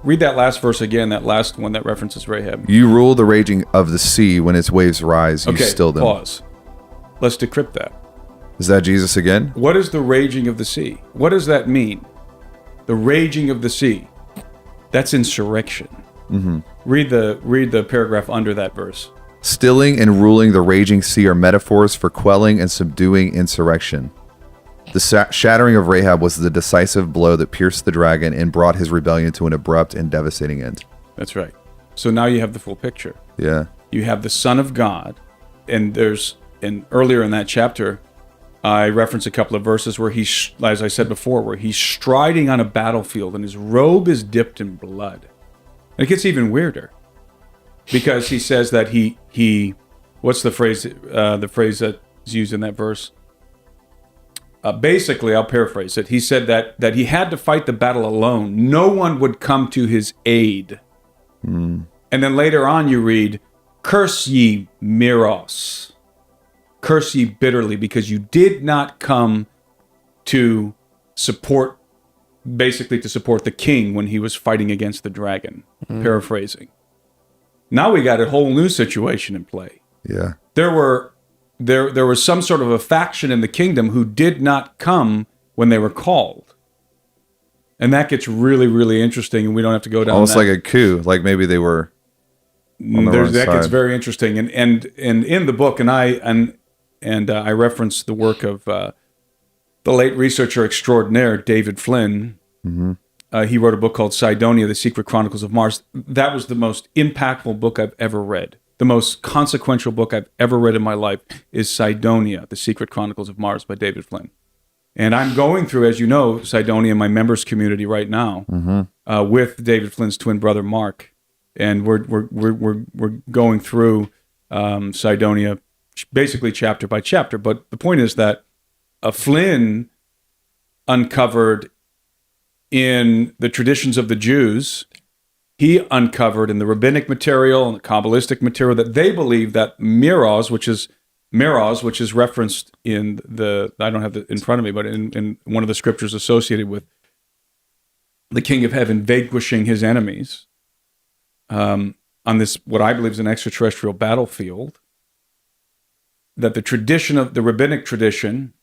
read that last verse again, that last one that references Rahab. You rule the raging of the sea. When its waves rise, you still them. Pause. Let's decrypt that. Is that Jesus again? What is the raging of the sea? What does that mean? The raging of the sea. That's insurrection. Mm-hmm. Read the paragraph under that verse. Stilling and ruling the raging sea are metaphors for quelling and subduing insurrection. The shattering of Rahab was the decisive blow that pierced the dragon and brought his rebellion to an abrupt and devastating end. That's right. So now you have the full picture. Yeah. You have the Son of God, and earlier in that chapter, I referenced a couple of verses where he's, as I said before, where he's striding on a battlefield and his robe is dipped in blood. And it gets even weirder because he says that he what's the phrase that is used in that verse? Basically, I'll paraphrase it. He said that he had to fight the battle alone. No one would come to his aid. Mm. And then later on you read, curse ye Miros. Curse ye bitterly, because you did not come to support the king when he was fighting against the dragon. Paraphrasing. Now we got a whole new situation in play. Yeah. There was some sort of a faction in the kingdom who did not come when they were called. And that gets really, really interesting, and we don't have to go down almost that. like a coup, like maybe they were on the wrong that side. gets very interesting. And in the book, and I reference the work of the late researcher extraordinaire David Flynn. Mm-hmm. he wrote a book called Sidonia, The Secret Chronicles of Mars. That was the most impactful book I've ever read. The most consequential book I've ever read in my life is Sidonia, The Secret Chronicles of Mars by David Flynn. And I'm going through, as you know, Sidonia, my members community right now, with David Flynn's twin brother, Mark. And we're going through Sidonia basically chapter by chapter. But the point is that Flynn uncovered in the traditions of the Jews, he uncovered in the rabbinic material and the Kabbalistic material that they believe that Meroz, which is referenced in I don't have it in front of me, but in one of the scriptures associated with the King of Heaven vanquishing his enemies on this, what I believe is an extraterrestrial battlefield, that the rabbinic tradition,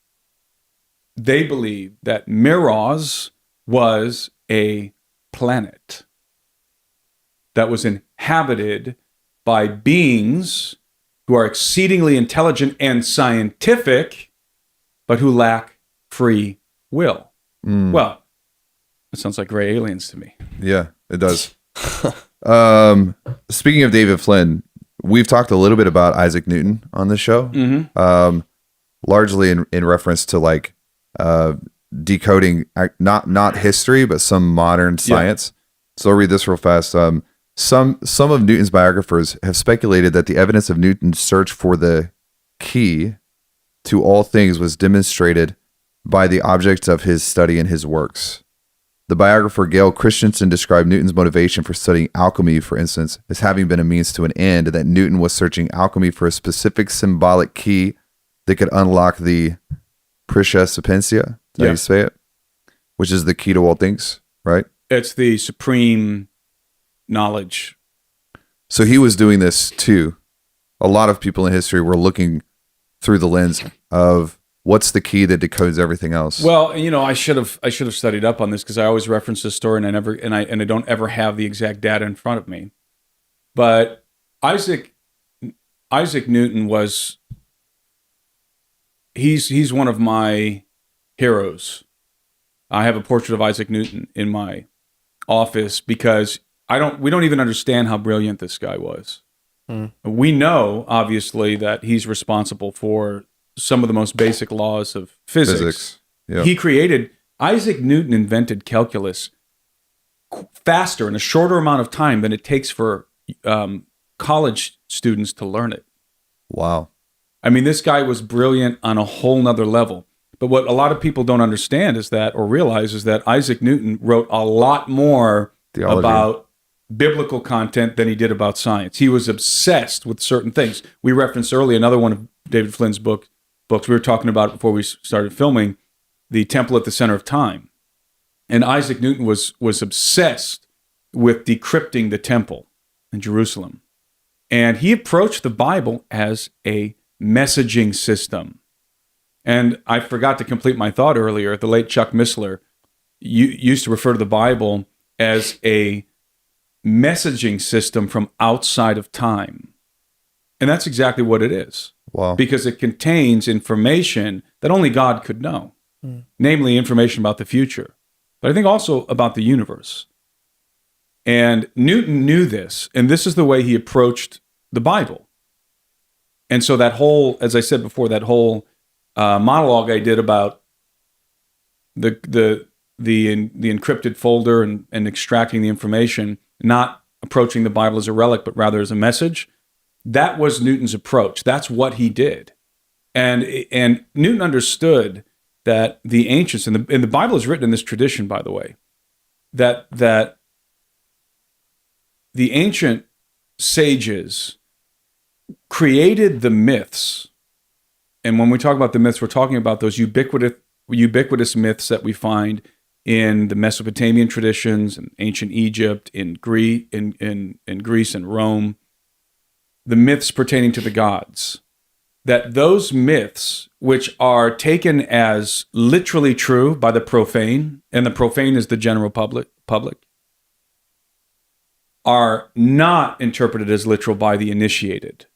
they believe that Meroz was a planet that was inhabited by beings who are exceedingly intelligent and scientific, but who lack free will. Well, that sounds like gray aliens to me. Yeah, it does. Speaking of David Flynn, we've talked a little bit about Isaac Newton on this show, largely in reference to like decoding not history, but some modern science. So I'll read this real fast. Some of Newton's biographers have speculated that the evidence of Newton's search for the key to all things was demonstrated by the objects of his study and his works. The biographer Gail Christensen described Newton's motivation for studying alchemy, for instance, as having been a means to an end, that Newton was searching alchemy for a specific symbolic key that could unlock the Prisha Sapientia, how you say it, which is the key to all things, right? It's the supreme knowledge. So he was doing this too. A lot of people in history were looking through the lens of what's the key that decodes everything else. Well, you know, I should have studied up on this because I always reference this story, and I don't ever have the exact data in front of me. But Isaac Newton was he's one of my heroes. I have a portrait of Isaac Newton in my office because we don't even understand how brilliant this guy was. We know, obviously, that he's responsible for some of the most basic laws of physics. Yep. Isaac Newton invented calculus faster in a shorter amount of time than it takes for college students to learn it. Wow. I mean, this guy was brilliant on a whole nother level. But what a lot of people don't understand or realize is that Isaac Newton wrote a lot more theology about biblical content than he did about science. He was obsessed with certain things. We referenced earlier another one of David Flynn's books. We were talking about it before we started filming, The Temple at the Center of Time. And Isaac Newton was obsessed with decrypting the temple in Jerusalem. And he approached the Bible as a messaging system. And I forgot to complete my thought earlier. The late Chuck Missler used to refer to the Bible as a messaging system from outside of time. And that's exactly what it is. Wow. Because it contains information that only God could know, namely information about the future, but I think also about the universe. And Newton knew this, and this is the way he approached the Bible. And so that whole, as I said before, that whole monologue I did about the encrypted folder and extracting the information, not approaching the Bible as a relic, but rather as a message, that was Newton's approach. That's what he did. And Newton understood that the ancients, and the Bible is written in this tradition, by the way, that the ancient sages created the myths. And when we talk about the myths, we're talking about those ubiquitous myths that we find in the Mesopotamian traditions, in ancient Egypt, in Greece and Rome, the myths pertaining to the gods. That those myths, which are taken as literally true by the profane, and the profane is the general public, are not interpreted as literal by the initiated.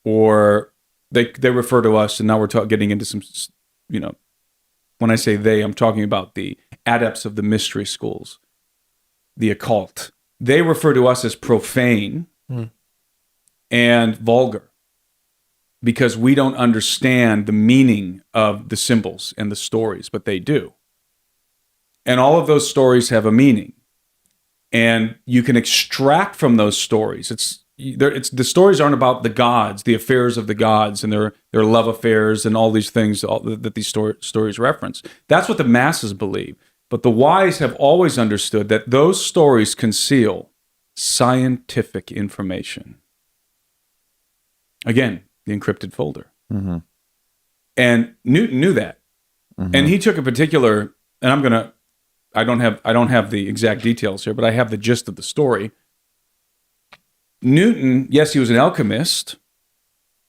Or they refer to us, and now we're getting into some, when I say they, I'm talking about the adepts of the mystery schools. the occult. They refer to us as profane and vulgar because we don't understand the meaning of the symbols and the stories, but they do. And all of those stories have a meaning. And you can extract from those stories. It's the stories aren't about the gods, the affairs of the gods, and their love affairs, and all these things that these stories reference. That's what the masses believe. But the wise have always understood that those stories conceal scientific information. Again, the encrypted folder. Mm-hmm. And Newton knew that, and he took a particular. And I don't have the exact details here, but I have the gist of the story. Newton, yes, he was an alchemist,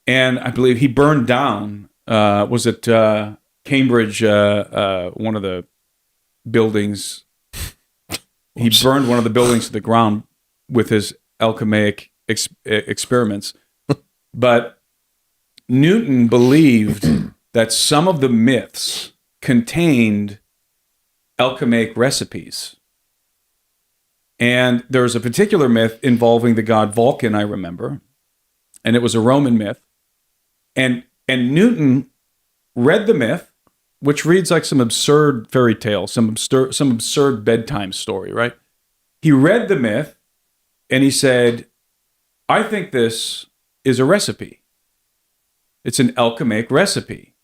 and I believe he burned down, was it Cambridge, one of the buildings. He burned one of the buildings to the ground with his alchemic experiments. But Newton believed that some of the myths contained alchemic recipes. And there was a particular myth involving the god Vulcan, I remember, and it was a Roman myth. And Newton read the myth, which reads like some absurd fairy tale, some absurd bedtime story, right? He read the myth, and he said, I think this is a recipe. It's an alchemic recipe.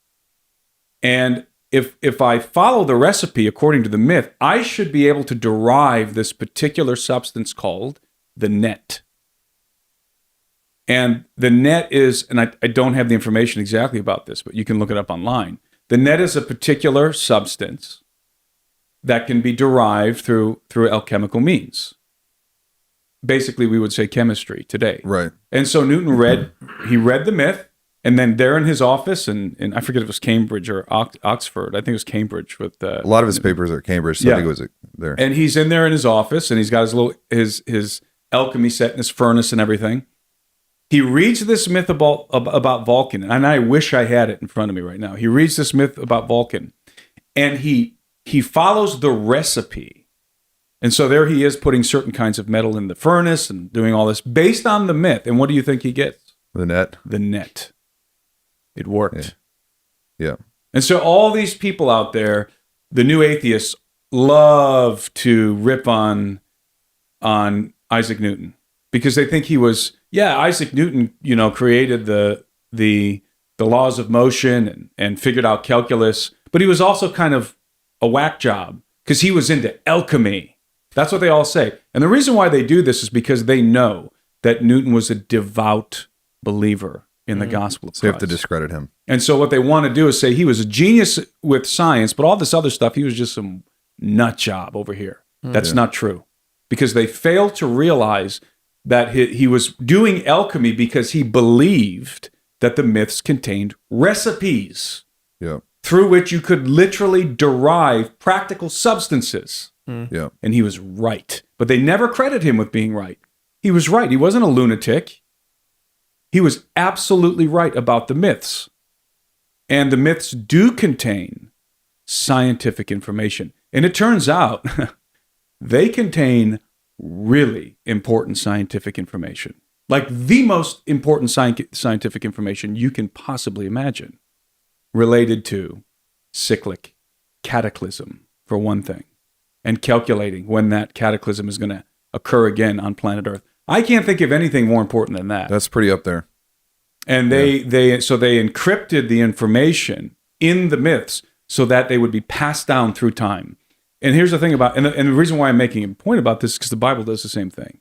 And if I follow the recipe according to the myth, I should be able to derive this particular substance called the net. And the net is, and I don't have the information exactly about this, but you can look it up online. The net is a particular substance that can be derived through alchemical means. Basically, we would say chemistry today. Right. And so Newton read the myth, and then there in his office, and I forget if it was Cambridge or Oxford. I think it was Cambridge. With a lot of his papers are at Cambridge, so I think it was there. And he's in there in his office, and he's got his alchemy set in his furnace and everything. He reads this myth about Vulcan, and I wish I had it in front of me right now. He reads this myth about Vulcan, and he follows the recipe. And so there he is putting certain kinds of metal in the furnace and doing all this based on the myth. And what do you think he gets? The net. The net. It worked. Yeah. And so all these people out there, the new atheists, love to rip on Isaac Newton because they think he was, Isaac Newton, created the laws of motion and figured out calculus, but he was also kind of a whack job because he was into alchemy. That's what they all say. And the reason why they do this is because they know that Newton was a devout believer in the gospel of Christ. So you have to discredit him. And so what they want to do is say he was a genius with science, but all this other stuff, he was just some nut job over here. That's not true. Because they fail to realize that he was doing alchemy because he believed that the myths contained recipes through which you could literally derive practical substances. Yeah. And he was right. But they never credit him with being right. He was right. He wasn't a lunatic. He was absolutely right about the myths. And the myths do contain scientific information. And it turns out they contain really important scientific information. Like the most important scientific information you can possibly imagine, related to cyclic cataclysm, for one thing, and calculating when that cataclysm is going to occur again on planet Earth. I can't think of anything more important than that. That's pretty up there. And they encrypted the information in the myths so that they would be passed down through time. And here's the thing about, and the reason why I'm making a point about this is because the Bible does the same thing.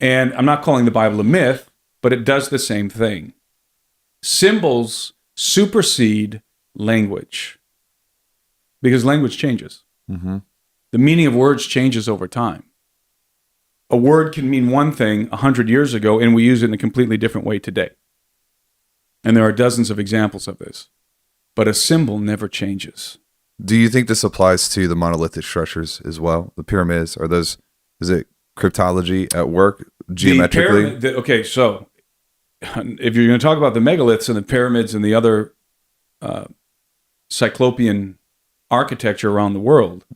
And I'm not calling the Bible a myth, but it does the same thing. Symbols supersede language because language changes. Mm-hmm. The meaning of words changes over time. A word can mean one thing 100 years ago, and we use it in a completely different way today. And there are dozens of examples of this. But a symbol never changes. Do you think this applies to the monolithic structures as well? The pyramids, is it cryptology at work geometrically? So if you're going to talk about the megaliths and the pyramids and the other cyclopean architecture around the world,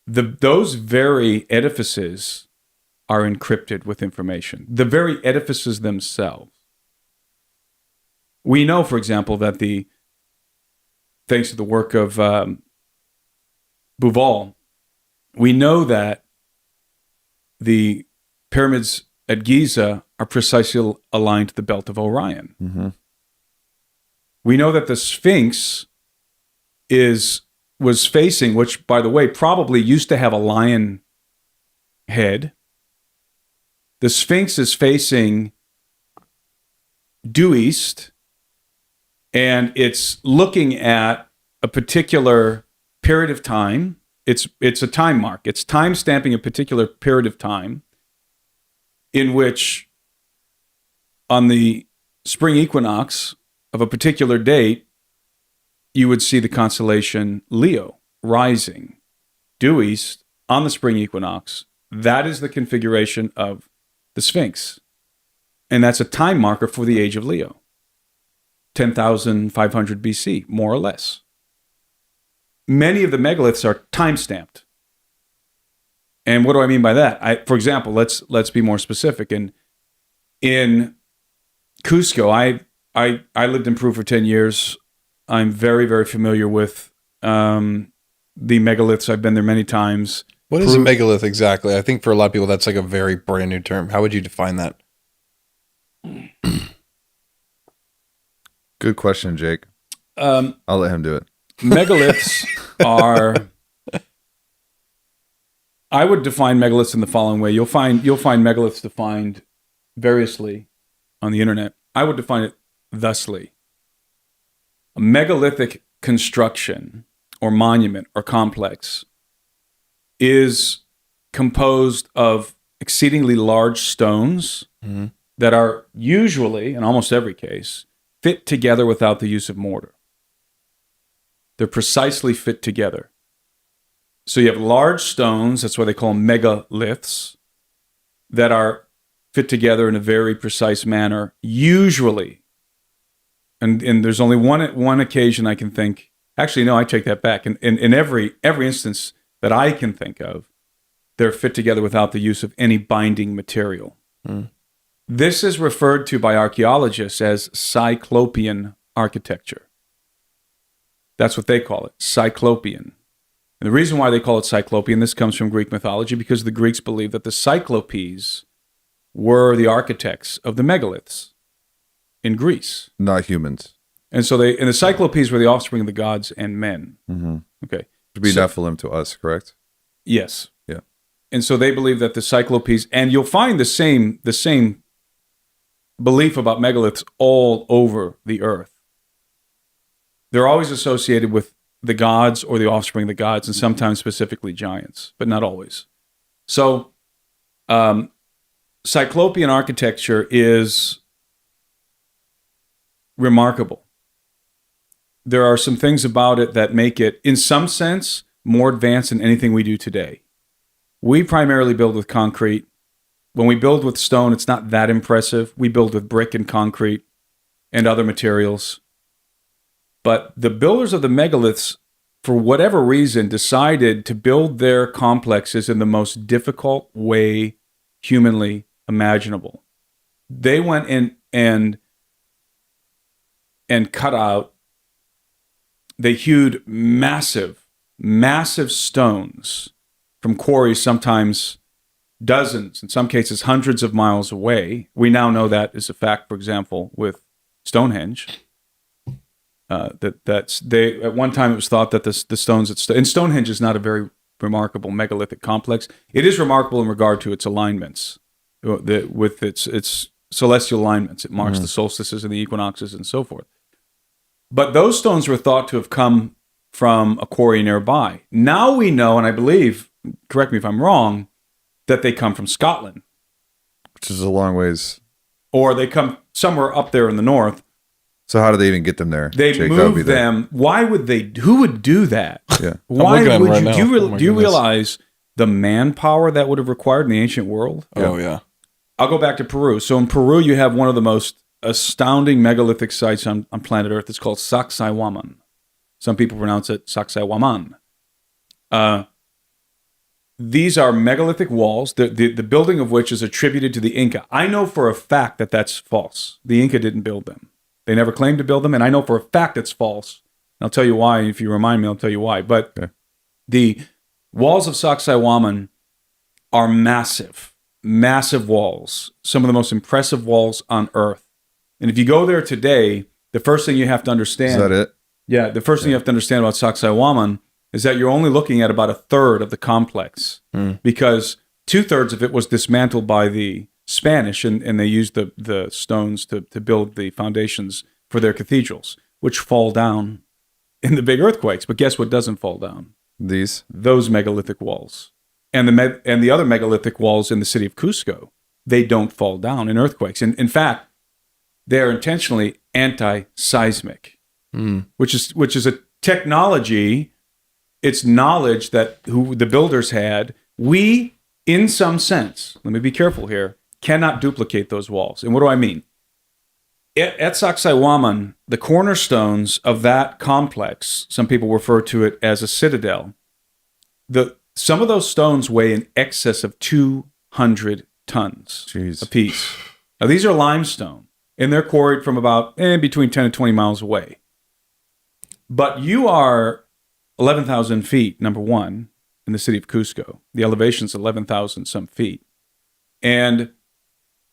those very edifices are encrypted with information. The very edifices themselves. We know, for example, that thanks to the work of Bouval, we know that the pyramids at Giza are precisely aligned to the belt of Orion. Mm-hmm. We know that the Sphinx was facing, which, by the way, probably used to have a lion head. The Sphinx is facing due east, and it's looking at a particular period of time. It's a time mark. It's time stamping a particular period of time in which, on the spring equinox of a particular date, you would see the constellation Leo rising due east on the spring equinox. That is the configuration of the Sphinx. And that's a time marker for the age of Leo. 10,500 BC, more or less. Many of the megaliths are time-stamped. And what do I mean by that? For example, let's be more specific. In Cusco, I lived in Peru for 10 years. I'm very, very familiar with the megaliths. I've been there many times. What is a megalith exactly? I think for a lot of people, that's like a very brand new term. How would you define that? Good question, Jake. I'll let him do it. Megaliths are... I would define megaliths in the following way. You'll find megaliths defined variously on the internet. I would define it thusly. A megalithic construction or monument or complex is composed of exceedingly large stones that are usually, in almost every case, fit together without the use of mortar. They're precisely fit together. So you have large stones, that's why they call them megaliths, that are fit together in a very precise manner, usually. And there's only one occasion I can think. Actually, no, I take that back. In every instance that I can think of, they're fit together without the use of any binding material. This is referred to by archaeologists as Cyclopean architecture. That's what they call it, Cyclopean. And the reason why they call it Cyclopean, this comes from Greek mythology, because the Greeks believed that the Cyclopes were the architects of the megaliths in Greece. Not humans. And so the Cyclopes were the offspring of the gods and men. Mm-hmm. Okay. To be Nephilim to us, correct? Yes. Yeah. And so they believe that the Cyclopes, and you'll find the same belief about megaliths all over the earth. They're always associated with the gods or the offspring of the gods, and sometimes specifically giants, but not always. So Cyclopean architecture is remarkable. There are some things about it that make it, in some sense, more advanced than anything we do today. We primarily build with concrete. When we build with stone, it's not that impressive. We build with brick and concrete and other materials. But the builders of the megaliths, for whatever reason, decided to build their complexes in the most difficult way humanly imaginable. They went in and cut out, they hewed massive stones from quarries, sometimes dozens, in some cases hundreds of miles away. We now know that is a fact, for example, with Stonehenge. At one time it was thought that the stones and Stonehenge is not a very remarkable megalithic complex. It is remarkable in regard to its alignments, with its celestial alignments. It marks the solstices and the equinoxes and so forth. But those stones were thought to have come from a quarry nearby. Now we know, and I believe, correct me if I'm wrong, that they come from Scotland, which is a long ways, or they come somewhere up there in the north. So how do they even get them there? They move them. Why would they? Who would do that? Yeah. Why would you? Do you realize the manpower that would have required in the ancient world? Oh yeah. I'll go back to Peru. So in Peru, you have one of the most astounding megalithic sites on planet Earth. It's called Sacsayhuaman. Some people pronounce it Sacsayhuaman. these are megalithic walls, the building of which is attributed to the Inca. I know for a fact that that's false. The Inca didn't build them. They never claimed to build them, and I know for a fact it's false. And I'll tell you why. If you remind me, I'll tell you why. But the walls of Sacsayhuaman are massive, massive walls. Some of the most impressive walls on Earth. And if you go there today, the first thing you have to understand... Is that it? Yeah, the first thing you have to understand about Sacsayhuaman is that you're only looking at about a third of the complex because 2/3 of it was dismantled by the Spanish and they used the stones to build the foundations for their cathedrals, which fall down in the big earthquakes. But guess what doesn't fall down? Those megalithic walls. And the other megalithic walls in the city of Cusco, they don't fall down in earthquakes. And in fact, they're intentionally anti-seismic, which is a technology. It's knowledge that who the builders had. We, in some sense, let me be careful here, cannot duplicate those walls. And what do I mean? At Sacsayhuaman, the cornerstones of that complex, some people refer to it as a citadel. Some of those stones weigh in excess of 200 tons apiece. Now, these are limestone, and they're quarried from about between 10 and 20 miles away. But you are 11,000 feet, number one, in the city of Cusco. The elevation's 11,000 some feet. And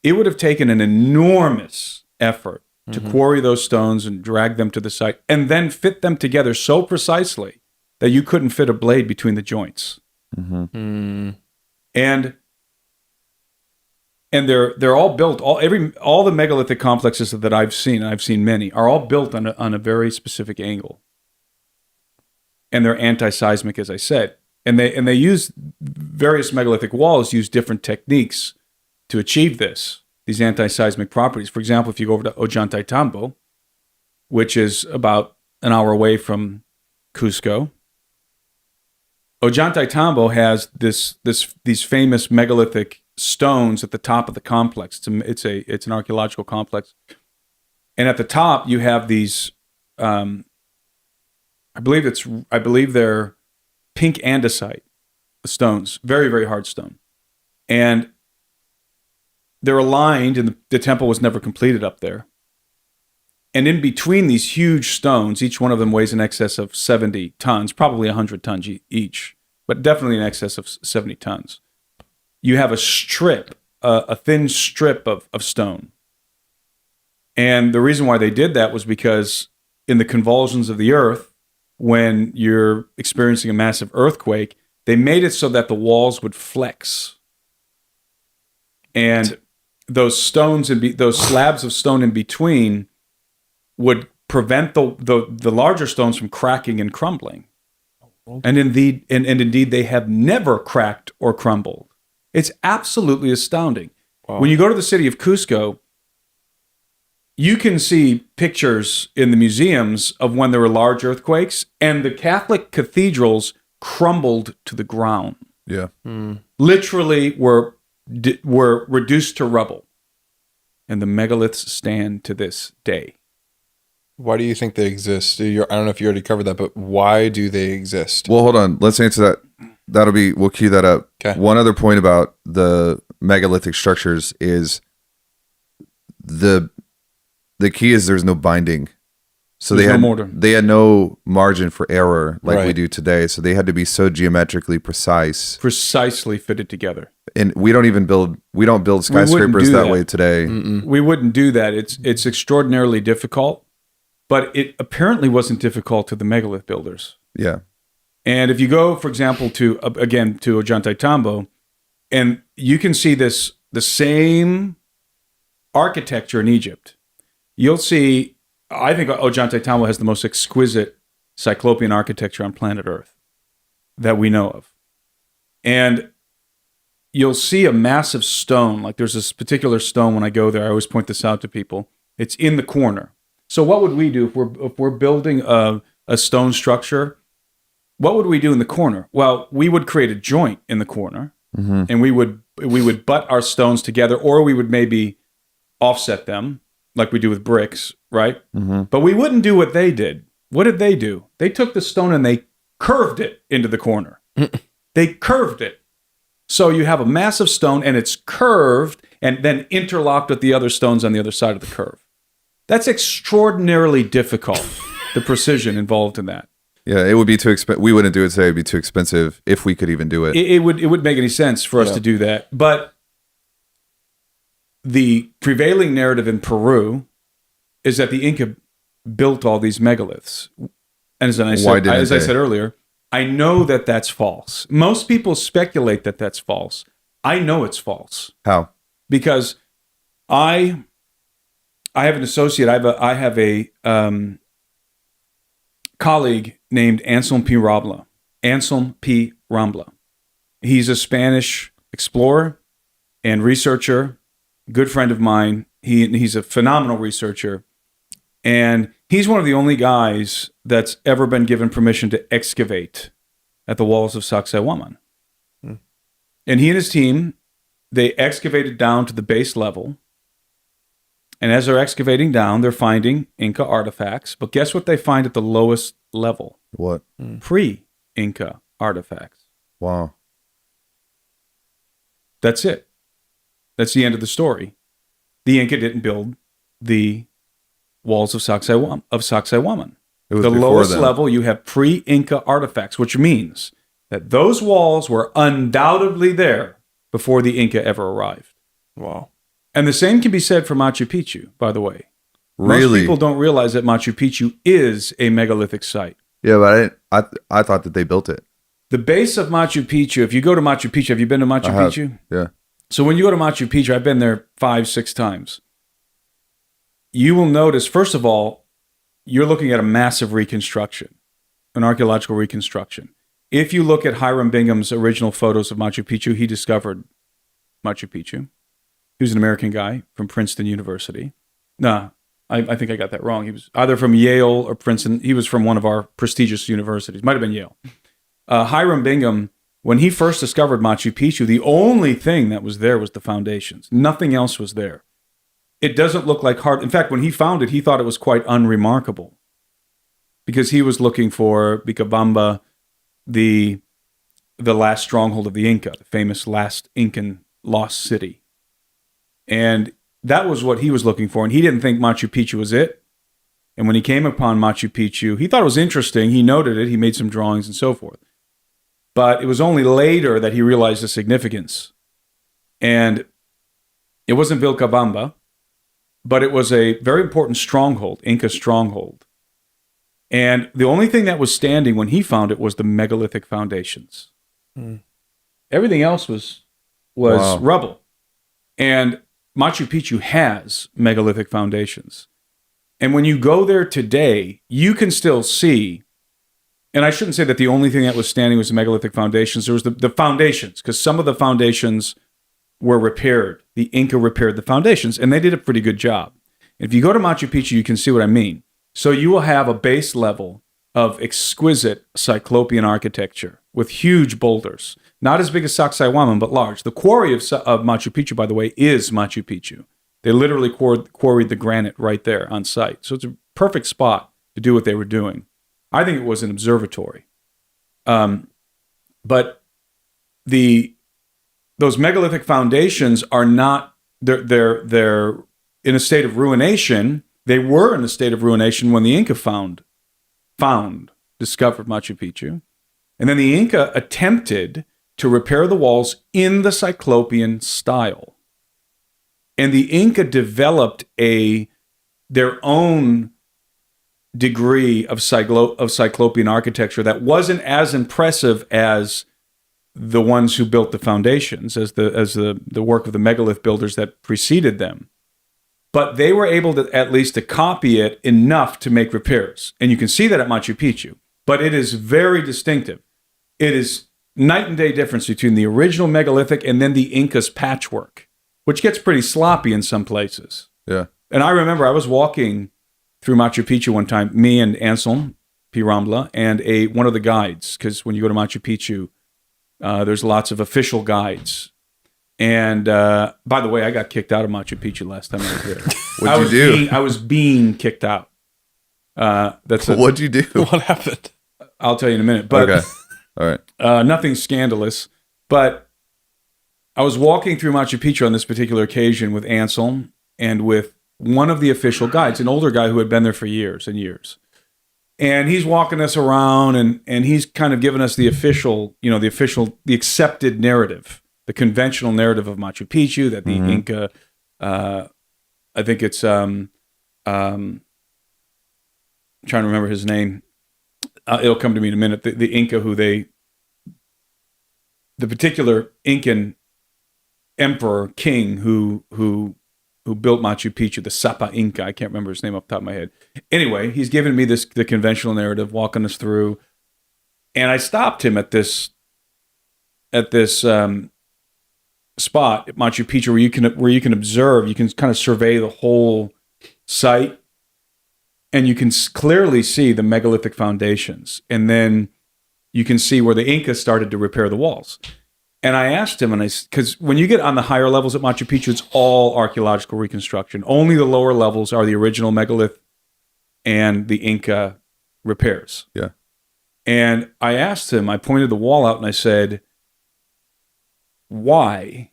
it would have taken an enormous effort to quarry those stones and drag them to the site and then fit them together so precisely that you couldn't fit a blade between the joints. And they're all built, all the megalithic complexes that I've seen many, are all built on a very specific angle. And they're anti-seismic, as I said. And they use various megalithic walls, use different techniques to achieve these anti-seismic properties. For example, if you go over to Ollantaytambo, which is about an hour away from Cusco, Ollantaytambo has these famous megalithic stones at the top of the complex. It's an archaeological complex, and at the top you have these. I believe they're pink andesite stones, very, very hard stone. And they're aligned, and the temple was never completed up there. And in between these huge stones, each one of them weighs in excess of 70 tons, probably 100 tons each, but definitely in excess of 70 tons. You have a strip, a thin strip of stone. And the reason why they did that was because in the convulsions of the earth, when you're experiencing a massive earthquake, they made it so that the walls would flex. And those stones and those slabs of stone in between would prevent the larger stones from cracking and crumbling. And indeed, they have never cracked or crumbled. It's absolutely astounding. Wow. When you go to the city of Cusco, you can see pictures in the museums of when there were large earthquakes, and the Catholic cathedrals crumbled to the ground. Yeah, literally were reduced to rubble, and the megaliths stand to this day. Why do you think they exist? I don't know if you already covered that, but why do they exist? Well, hold on. Let's answer that. We'll cue that up. Okay. One other point about the megalithic structures is the key is there's no binding. So there's they had no mortar. They had no margin for error like we Right. do today. So they had to be so geometrically Precisely fitted together. And we don't build skyscrapers do that that. way today. We wouldn't do that. It's extraordinarily difficult, but it apparently wasn't difficult to the megalith builders. Yeah. And if you go, for example, to Ollantaytambo, and you can see the same architecture in Egypt, you'll see, I think Ollantaytambo has the most exquisite Cyclopean architecture on planet Earth that we know of. And you'll see a massive stone. Like there's this particular stone when I go there, I always point this out to people. It's in the corner. So what would we do if we're building a stone structure? What would we do in the corner? Well, we would create a joint in the corner, and we would butt our stones together, or we would maybe offset them like we do with bricks, right? But we wouldn't do what they did. What did they do? They took the stone and they curved it into the corner. They curved it. So you have a massive stone and it's curved and then interlocked with the other stones on the other side of the curve. That's extraordinarily difficult, the precision involved in that. Yeah, it would be too expensive. We wouldn't do it today. It'd be too expensive if we could even do it. It wouldn't make any sense for us to do that. But the prevailing narrative in Peru is that the Inca built all these megaliths. And as I said earlier, I know that that's false. Most people speculate that that's false. I know it's false. How? Because I have an associate. I have a colleague named Anselm P. Rambla. Anselm P. Rambla. He's a Spanish explorer and researcher, good friend of mine. He's a phenomenal researcher. And he's one of the only guys that's ever been given permission to excavate at the walls of Sacsayhuaman. And he and his team, they excavated down to the base level. And as they're excavating down, they're finding Inca artifacts. But guess what they find at the lowest level? What? Pre-Inca artifacts. Wow. That's it. That's the end of the story. The Inca didn't build the walls of Sacsayhuaman. The lowest level, you have pre-Inca artifacts, which means that those walls were undoubtedly there before the Inca ever arrived. Wow. And the same can be said for Machu Picchu, by the way. Really? Most people don't realize that Machu Picchu is a megalithic site. Yeah, but I thought that they built it. The base of Machu Picchu, if you go to Machu Picchu, have you been to Machu Picchu? Yeah. So when you go to Machu Picchu, I've been there 5-6 times. You will notice, first of all, you're looking at a massive reconstruction, an archaeological reconstruction. If you look at Hiram Bingham's original photos of Machu Picchu, he discovered Machu Picchu. He was an American guy from Princeton University. No, I think I got that wrong. He was either from Yale or Princeton. He was from one of our prestigious universities. Might have been Yale. Hiram Bingham, when he first discovered Machu Picchu, the only thing that was there was the foundations. Nothing else was there. It doesn't look like hard. In fact, when he found it, he thought it was quite unremarkable because he was looking for Vilcabamba, the last stronghold of the Inca, the famous last Incan lost city. And that was what he was looking for. And he didn't think Machu Picchu was it. And when he came upon Machu Picchu, he thought it was interesting. He noted it. He made some drawings and so forth. But it was only later that he realized the significance. And it wasn't Vilcabamba, but it was a very important stronghold, Inca stronghold. And the only thing that was standing when he found it was the megalithic foundations. Everything else was rubble. And Machu Picchu has megalithic foundations. And when you go there today, you can still see, and I shouldn't say that the only thing that was standing was the megalithic foundations. There was the foundations, because some of the foundations were repaired. The Inca repaired the foundations, and they did a pretty good job. If you go to Machu Picchu, you can see what I mean. So you will have a base level of exquisite Cyclopean architecture with huge boulders. Not as big as Sacsayhuaman, but large. The quarry of Machu Picchu, by the way, is Machu Picchu. They literally quarried the granite right there on site. So it's a perfect spot to do what they were doing. I think it was an observatory. But those megalithic foundations are not, they're in a state of ruination. They were in a state of ruination when the Inca discovered Machu Picchu. And then the Inca attempted to repair the walls in the Cyclopean style. And the Inca developed their own degree of Cyclopean architecture that wasn't as impressive as the ones who built the foundations, as the work of the megalith builders that preceded them. But they were able to at least to copy it enough to make repairs. And you can see that at Machu Picchu. But it is very distinctive. It is night and day difference between the original megalithic and then the Inca's patchwork, which gets pretty sloppy in some places. Yeah. And I remember I was walking through Machu Picchu one time, me and Anselm P. Rambla, and one of the guides, because when you go to Machu Picchu, there's lots of official guides. And by the way, I got kicked out of Machu Picchu last time I was there. What'd you do? I was being kicked out. What'd you do? What happened? I'll tell you in a minute. But okay. All right. Nothing scandalous. But I was walking through Machu Picchu on this particular occasion with Ansel and with one of the official guides, an older guy who had been there for years and years. And he's walking us around and he's kind of giving us the official, the accepted narrative, the conventional narrative of Machu Picchu, that the Inca, I think it's, I'm trying to remember his name. It'll come to me in a minute. The Inca the particular Incan emperor, king who built Machu Picchu, the Sapa Inca. I can't remember his name off the top of my head. Anyway, he's giving me the conventional narrative, walking us through, and I stopped him at this spot at Machu Picchu where you can observe, you can kind of survey the whole site, and you can clearly see the megalithic foundations, and then you can see where the Inca started to repair the walls. And I asked him, because when you get on the higher levels at Machu Picchu, it's all archaeological reconstruction. Only the lower levels are the original megalith and the Inca repairs. Yeah. And I asked him, I pointed the wall out and I said, why,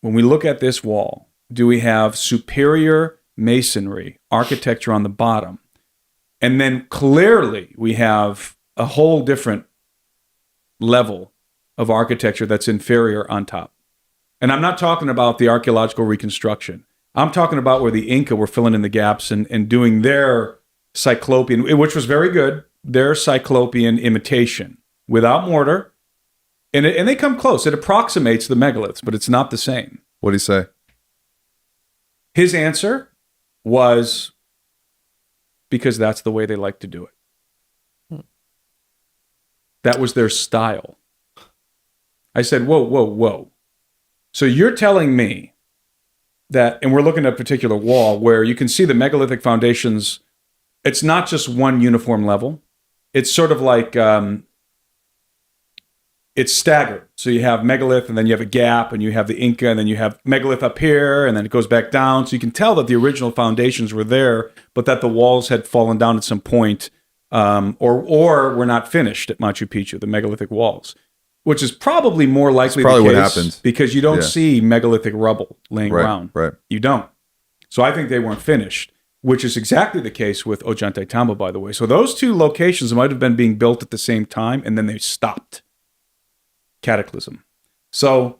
when we look at this wall, do we have superior masonry, architecture on the bottom? And then clearly we have a whole different level of architecture that's inferior on top. And I'm not talking about the archaeological reconstruction. I'm talking about where the Inca were filling in the gaps and doing their Cyclopean, which was very good, their Cyclopean imitation without mortar. And they come close. It approximates the megaliths, but it's not the same. What did he say? His answer was because that's the way they like to do it. That was their style. I said, whoa. So you're telling me that, and we're looking at a particular wall where you can see the megalithic foundations, it's not just one uniform level. It's sort of like, it's staggered. So you have megalith, and then you have a gap, and you have the Inca, and then you have megalith up here, and then it goes back down. So you can tell that the original foundations were there, but that the walls had fallen down at some point, or were not finished at Machu Picchu, the megalithic walls. Which is probably more likely That's probably the case what happens. because you don't see megalithic rubble laying around. Right. You don't. So I think they weren't finished, which is exactly the case with Ollantaytambo, by the way. So those two locations might have been being built at the same time, and then they stopped. Cataclysm. So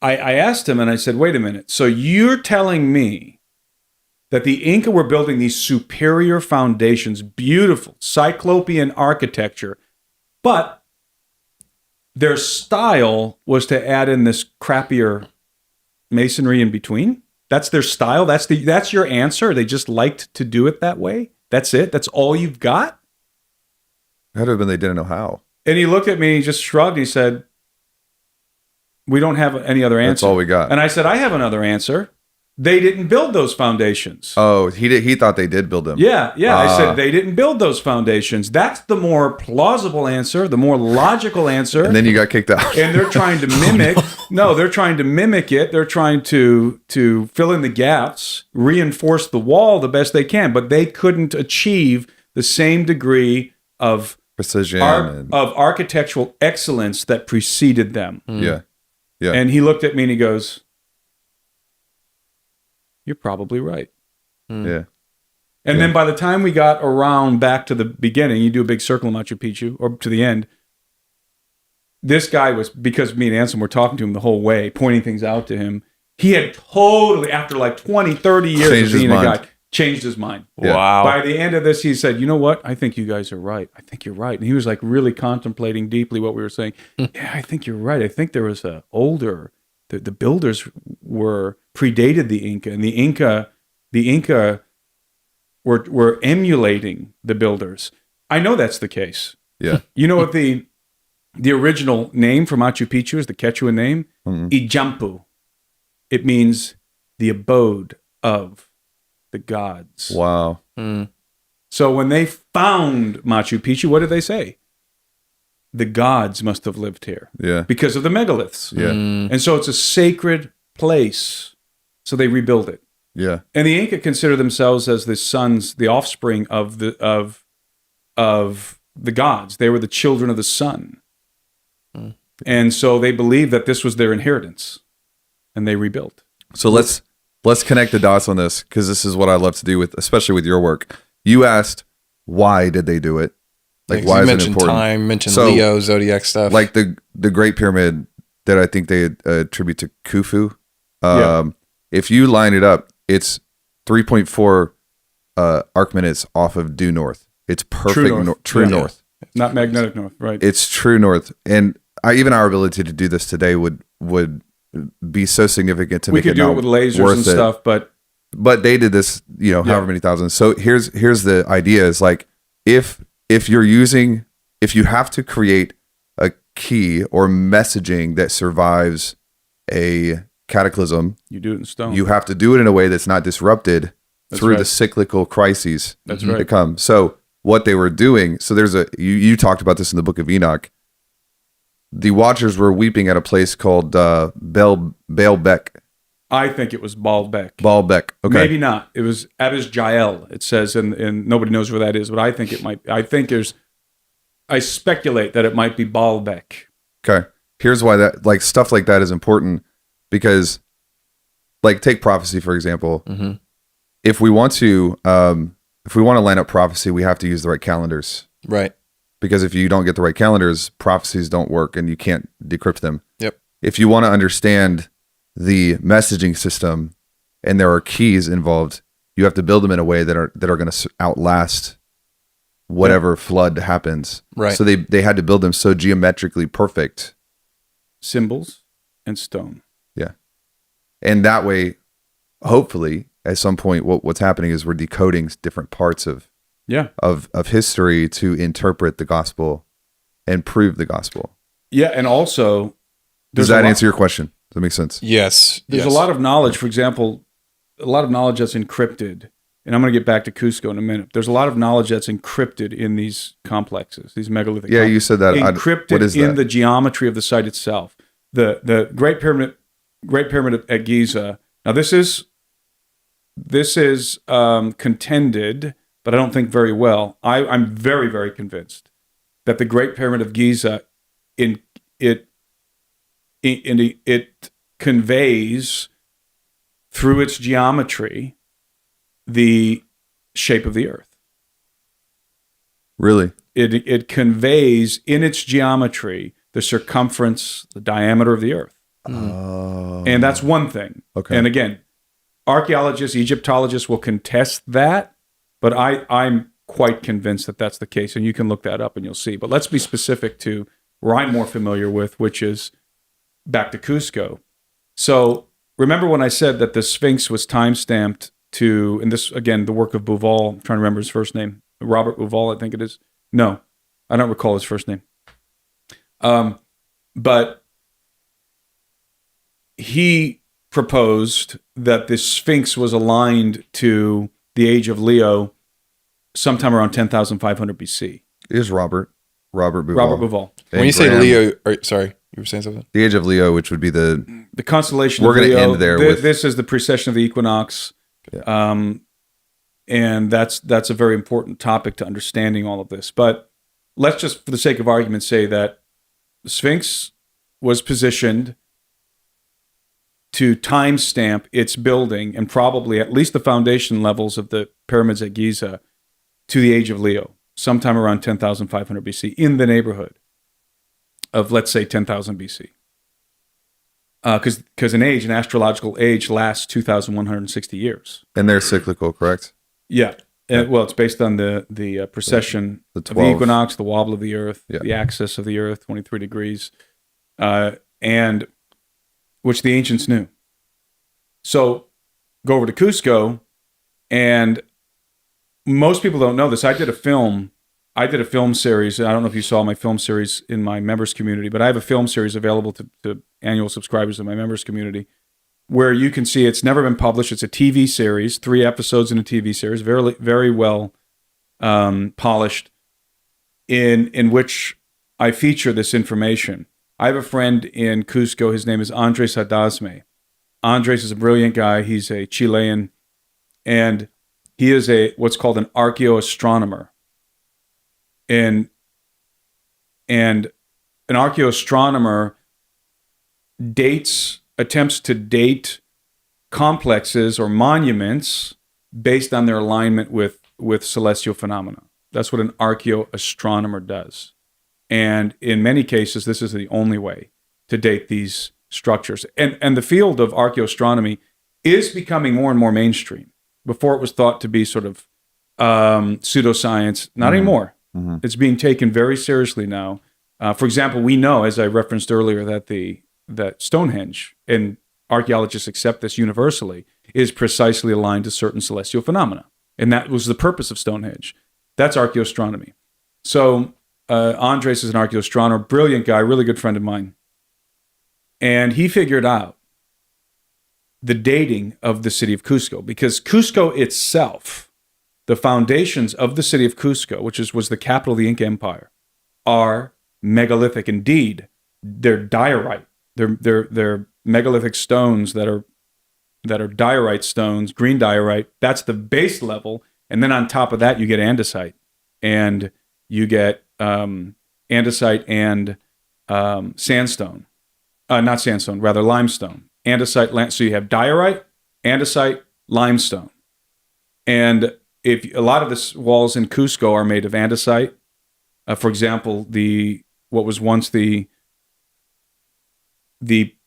I asked him, and I said, wait a minute. So you're telling me that the Inca were building these superior foundations, beautiful Cyclopean architecture, but their style was to add in this crappier masonry in between? That's their style? That's your answer? They just liked to do it that way? That's it? That's all you've got? It had to have been they didn't know how. And he looked at me, he just shrugged, and he said, we don't have any other answer. That's all we got. And I said, I have another answer. They didn't build those foundations. Oh, he thought they did build them. Yeah. I said they didn't build those foundations. That's the more plausible answer, the more logical answer. And then you got kicked out. And they're trying to mimic. No, they're trying to mimic it. They're trying to fill in the gaps, reinforce the wall the best they can, but they couldn't achieve the same degree of precision of architectural excellence that preceded them. Yeah. And he looked at me and he goes, you're probably right. Yeah. And then by the time we got around back to the beginning, you do a big circle in Machu Picchu, or to the end, this guy was, because me and Anselm were talking to him the whole way, pointing things out to him, he had totally, after like 20, 30 years Changed of being his a mind. guy, changed his mind. Yeah. Wow. By the end of this, he said, you know what? I think you guys are right. I think you're right. And he was like really contemplating deeply what we were saying. Yeah, I think you're right. I think there was a older... The builders predated the Inca, and the Inca were emulating the builders. I know that's the case. Yeah. You know what the original name for Machu Picchu is, the Quechua name? Ijampu. It means the abode of the gods. Wow. So when they found Machu Picchu, what did they say? The gods must have lived here. Yeah. Because of the megaliths. Yeah. And so it's a sacred place. So they rebuild it. Yeah. And the Inca consider themselves as the offspring of the gods. They were the children of the sun. And so they believed that this was their inheritance, and they rebuilt. So let's connect the dots on this, because this is what I love to do with, especially with your work. You asked, why did they do it? Like, why is it important? Time, mentioned Leo, zodiac stuff. Like the Great Pyramid that I think they attribute to Khufu. If you line it up, it's 3.4 arc minutes off of due north. It's perfect true north. Not magnetic north, right? It's true north. And even our ability to do this today would be so significant to we make could it do it with lasers and stuff, but they did this, however many thousands. So here's the idea is like, if you have to create a key or messaging that survives a cataclysm, you do it in stone. You have to do it in a way that's not disrupted through the cyclical crises that come. So what they were doing, so there's you talked about this in the book of Enoch. The Watchers were weeping at a place called Baalbek. I think it was Baalbek. Baalbek. Okay. Maybe not. It was Abis Jael. It says, and nobody knows where that is, but I think it might. I speculate that it might be Baalbek. Okay. Here's why that, like, stuff like that is important, because, like, take prophecy for example. Mm-hmm. If we want to line up prophecy, we have to use the right calendars. Right. Because if you don't get the right calendars, prophecies don't work and you can't decrypt them. Yep. If you want to understand the messaging system and there are keys involved, you have to build them in a way that are going to outlast whatever flood happens. Right. So they had to build them so geometrically perfect. Symbols and stone. Yeah. And that way, hopefully, at some point, what's happening is we're decoding different parts of history to interpret the gospel and prove the gospel. Yeah, and also, does that answer your question? Does that make sense? Yes. There's a lot of knowledge, for example, a lot of knowledge that's encrypted. And I'm going to get back to Cusco in a minute. There's a lot of knowledge that's encrypted in these complexes, these megalithic complexes. You said that. Encrypted what is that? In the geometry of the site itself. The Great Pyramid at Giza. Now this is contended, but I don't think very well. I'm very, very convinced that the Great Pyramid of Giza it conveys through its geometry the shape of the earth. Really? It conveys in its geometry the circumference, the diameter of the earth. Oh. And that's one thing. Okay. And again, archaeologists, Egyptologists will contest that, but I'm quite convinced that that's the case. And you can look that up and you'll see. But let's be specific to where I'm more familiar with, which is back to Cusco. So remember when I said that the Sphinx was time-stamped to, and this, again, the work of Bouval, I'm trying to remember his first name, Robert Bouval, I think it is. No, I don't recall his first name. But he proposed that the Sphinx was aligned to the age of Leo sometime around 10,500 BC. It is Robert Bouval. Robert Bouval. When you say Leo, sorry, you were saying something? The age of Leo, which would be the constellation we're of going to Leo. end there. This is the precession of the equinox. Yeah. And that's a very important topic to understanding all of this. But let's just, for the sake of argument, say that the Sphinx was positioned to timestamp its building and probably at least the foundation levels of the pyramids at Giza to the age of Leo, sometime around 10,500 BC, in the neighborhood of, let's say, 10,000 BC. Because an astrological age lasts 2,160 years. And they're cyclical, correct? Yeah. Well, it's based on the precession the of 12. the equinox, the wobble of the Earth, Yeah. the axis of the Earth, 23 degrees, and which the ancients knew. So go over to Cusco, and most people don't know this. I did a film series. I don't know if you saw my film series in my members community, but I have a film series available to annual subscribers in my members community, where you can see it's never been published. It's a TV series, 3 episodes in a TV series, very, very well polished, in which I feature this information. I have a friend in Cusco. His name is Andres Hadasme. Andres is a brilliant guy. He's a Chilean, and he is what's called an archaeoastronomer. And an archaeoastronomer attempts to date complexes or monuments based on their alignment with celestial phenomena. That's what an archaeoastronomer does. And in many cases, this is the only way to date these structures. And the field of archaeoastronomy is becoming more and more mainstream. Before it was thought to be sort of pseudoscience. Not anymore. Mm-hmm. It's being taken very seriously now. For example, we know, as I referenced earlier, that Stonehenge, and archaeologists accept this universally, is precisely aligned to certain celestial phenomena. And that was the purpose of Stonehenge. That's archaeoastronomy. So Andres is an archaeoastronomer, brilliant guy, really good friend of mine. And he figured out the dating of the city of Cusco, because Cusco itself, the foundations of the city of Cusco, which was the capital of the Inca Empire, are megalithic. Indeed, they're diorite. They're megalithic stones that are diorite stones, green diorite. That's the base level, and then on top of that, you get andesite, and you get andesite and sandstone. Not sandstone, rather limestone. Andesite, so you have diorite, andesite, limestone. And if a lot of the walls in Cusco are made of andesite, for example, what was once the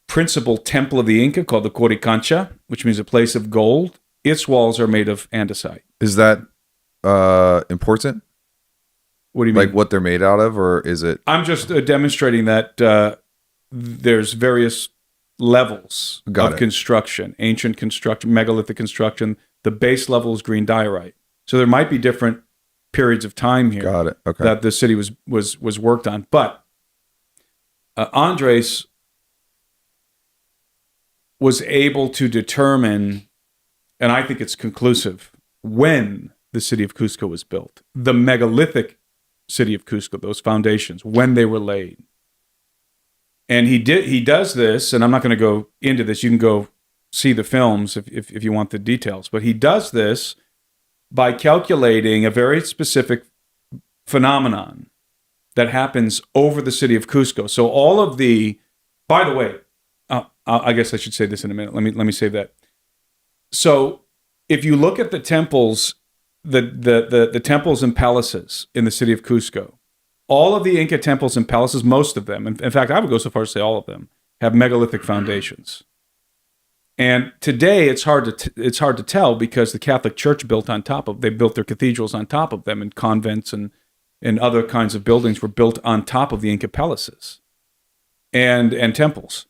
principal temple of the Inca, called the Coricancha, which means a place of gold, its walls are made of andesite. Is that important? What do you mean? Like what they're made out of, or is it? I'm just demonstrating that there's various levels of construction, ancient construction, megalithic construction. The base level is green diorite. So there might be different periods of time here that the city was worked on. But Andres was able to determine, and I think it's conclusive, when the city of Cusco was built. The megalithic city of Cusco, those foundations, when they were laid. And he does this, and I'm not going to go into this. You can go see the films if you want the details. But he does this by calculating a very specific phenomenon that happens over the city of Cusco. So all of by the way, I guess I should say this in a minute. Let me save that. So if you look at the temples, the temples and palaces in the city of Cusco, all of the Inca temples and palaces, most of them, in fact, I would go so far as to say all of them, have megalithic foundations. And today it's hard to tell, because the Catholic Church they built their cathedrals on top of them, and convents and other kinds of buildings were built on top of the Inca palaces and temples.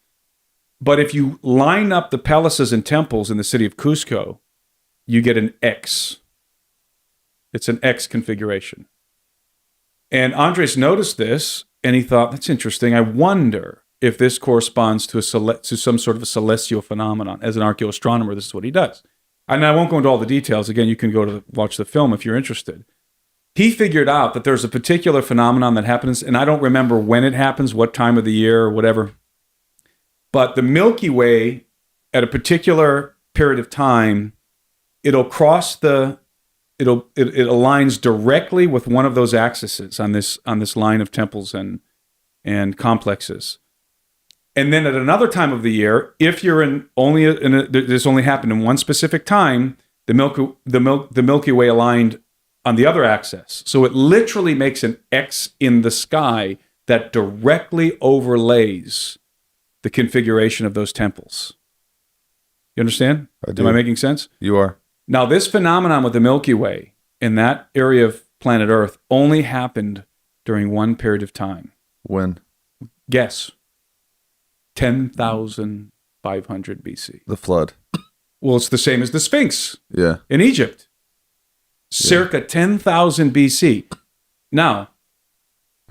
But if you line up the palaces and temples in the city of Cusco, you get an X. It's an X configuration. And Andres noticed this, and he thought, that's interesting. I wonder if this corresponds to some sort of a celestial phenomenon. As an archaeoastronomer, this is what he does. And I won't go into all the details. Again, you can go to watch the film if you're interested. He figured out that there's a particular phenomenon that happens, and I don't remember when it happens, what time of the year or whatever. But the Milky Way, at a particular period of time, it aligns directly with one of those axes on this line of temples and complexes. And then at another time of the year, if you're this only happened in one specific time, the Milky Way aligned on the other axis. So it literally makes an X in the sky that directly overlays the configuration of those temples. You understand? I do. Am I making sense? You are. Now, this phenomenon with the Milky Way in that area of planet Earth only happened during one period of time. When? Guess. 10,500 BC. The flood. Well, it's the same as the Sphinx. Yeah. In Egypt. Circa 10,000 BC. Now,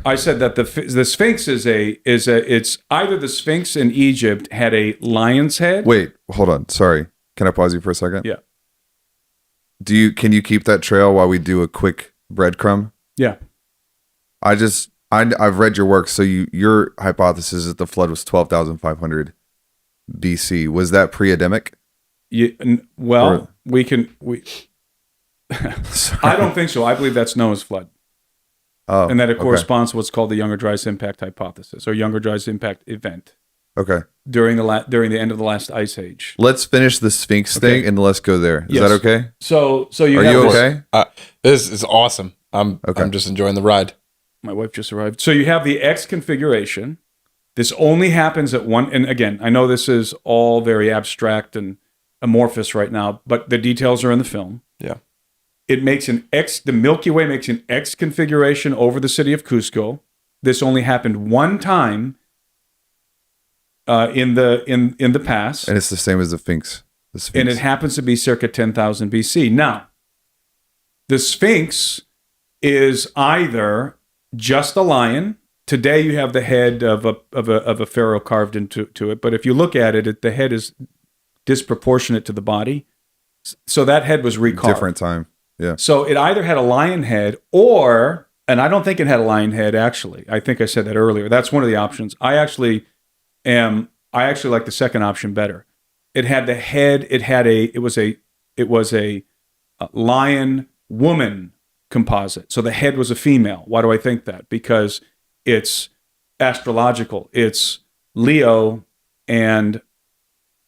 I said that the Sphinx is it's either the Sphinx in Egypt had a lion's head. Wait, hold on. Sorry. Can I pause you for a second? Yeah. Can you keep that trail while we do a quick breadcrumb? Yeah. I've read your work. So your hypothesis is that the flood was 12,500 BC. Was that pre-Adamic? We I don't think so. I believe that's Noah's flood. and that it okay. corresponds to what's called the Younger Dryas Impact Hypothesis, or Younger Dryas Impact event Okay. during the end of the last ice age. Let's finish the Sphinx thing and let's go there. Is Yes. that okay? So Are you this. okay? This is awesome. I'm just enjoying the ride. My wife just arrived. So you have the X configuration. This only happens at one, and again, I know this is all very abstract and amorphous right now, but the details are in the film. Yeah. It makes the Milky Way makes an X configuration over the city of Cusco. This only happened one time in the past. And it's the same as the Sphinx. And it happens to be circa 10,000 BC. Now, the Sphinx is either just a lion. Today you have the head of a pharaoh carved into it, but if you look at it, the head is disproportionate to the body. So that head was recarved. Different time. Yeah. So it either had a lion head or, and I don't think it had a lion head actually. I think I said that earlier. That's one of the options. I actually like the second option better. It had the head, it was a lion woman composite. So the head was a female. Why do I think that? Because it's astrological. It's Leo and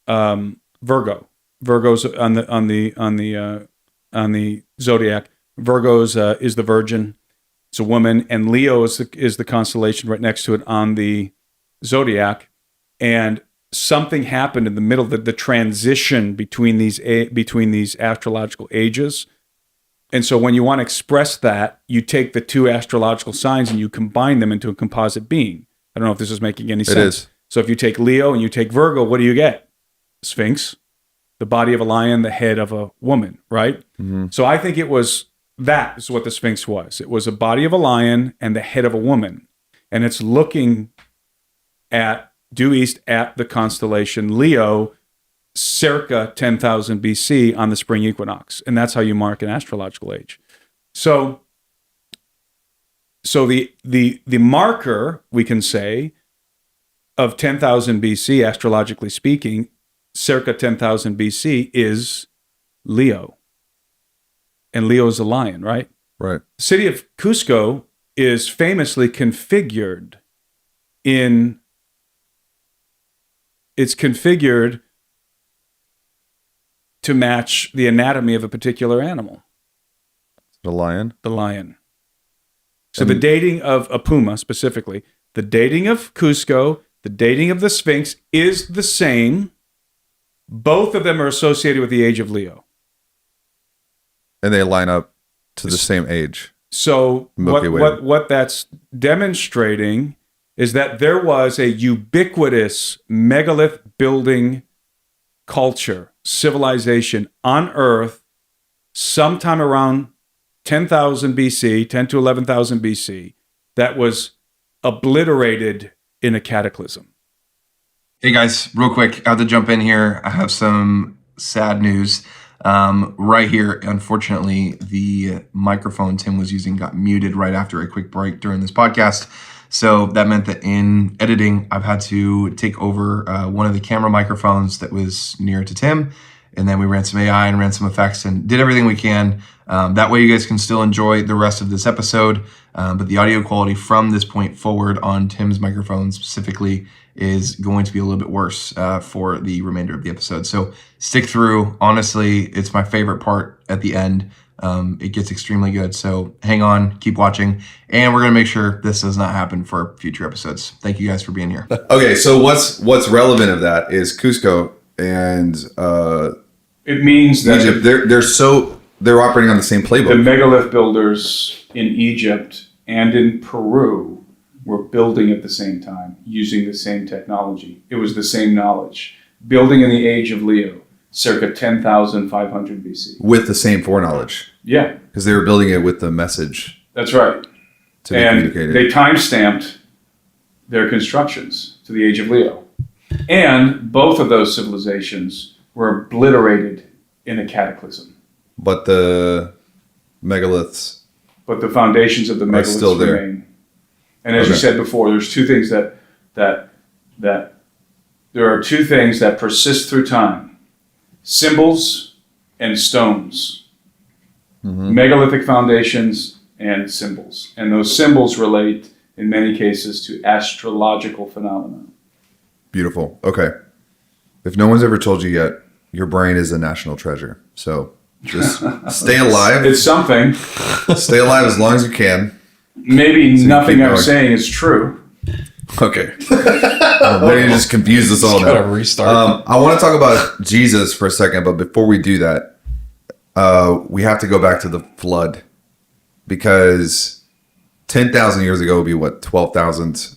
Virgo. Virgo's on the zodiac. Virgo's is the Virgin. It's a woman, and Leo is the constellation right next to it on the zodiac. And something happened in the middle, the transition between these astrological ages. And so when you want to express that, you take the two astrological signs and you combine them into a composite being. I don't know if this is making any sense. It is. So if you take Leo and you take Virgo, what do you get? Sphinx, the body of a lion, the head of a woman, right? Mm-hmm. So I think that is what the Sphinx was. It was a body of a lion and the head of a woman. And it's looking due east at the constellation Leo, circa 10,000 BC on the spring equinox. And that's how you mark an astrological age. So the marker, we can say, of 10,000 BC, astrologically speaking, circa 10,000 BC is Leo. And Leo is a lion, right? Right. The city of Cusco is famously configured to match the anatomy of a particular animal. The lion? The lion. So the dating of a puma specifically, the dating of Cusco, the dating of the Sphinx is the same. Both of them are associated with the age of Leo. And they line up to the same age. So what that's demonstrating is that there was a ubiquitous megalith building culture, civilization on Earth sometime around 10,000 BC, 10 to 11,000 BC, that was obliterated in a cataclysm. Hey guys, real quick, I have to jump in here. I have some sad news. Right here, unfortunately, the microphone Tim was using got muted right after a quick break during this podcast. So that meant that in editing, I've had to take over one of the camera microphones that was near to Tim. And then we ran some AI and ran some effects and did everything we can. That way you guys can still enjoy the rest of this episode. But the audio quality from this point forward on Tim's microphone specifically is going to be a little bit worse for the remainder of the episode. So stick through. Honestly, it's my favorite part at the end. It gets extremely good. So hang on, keep watching. And we're going to make sure this does not happen for future episodes. Thank you guys for being here. Okay, so what's relevant of that is Cusco and It means that Egypt. They're operating on the same the playbook. megalith builders in Egypt and in Peru were building at the same time, using the same technology. It was the same knowledge. Building in the age of Leo, circa 10,500 BC. With the same foreknowledge. Yeah, Because they were building it with the message that's right. to be And communicated. they time-stamped their constructions to the age of Leo. And both of those civilizations were obliterated in a cataclysm. But the megaliths. But the foundations of the megaliths still there. remain. And as you said before, there's two things that there are two things that persist through time: symbols and stones. Mm-hmm. Megalithic foundations and symbols. And those symbols relate, in many cases, to astrological phenomena. Beautiful. Okay. If no one's ever told you yet, your brain is a national treasure. So just stay alive. It's something. Stay alive as long as you can. Maybe So nothing I'm going. saying is true. Okay. Maybe you just confused us all Gotta now. restart. I want to talk about Jesus for a second, but before we do that, we have to go back to the flood, because 10,000 years ago would be what, 12,000?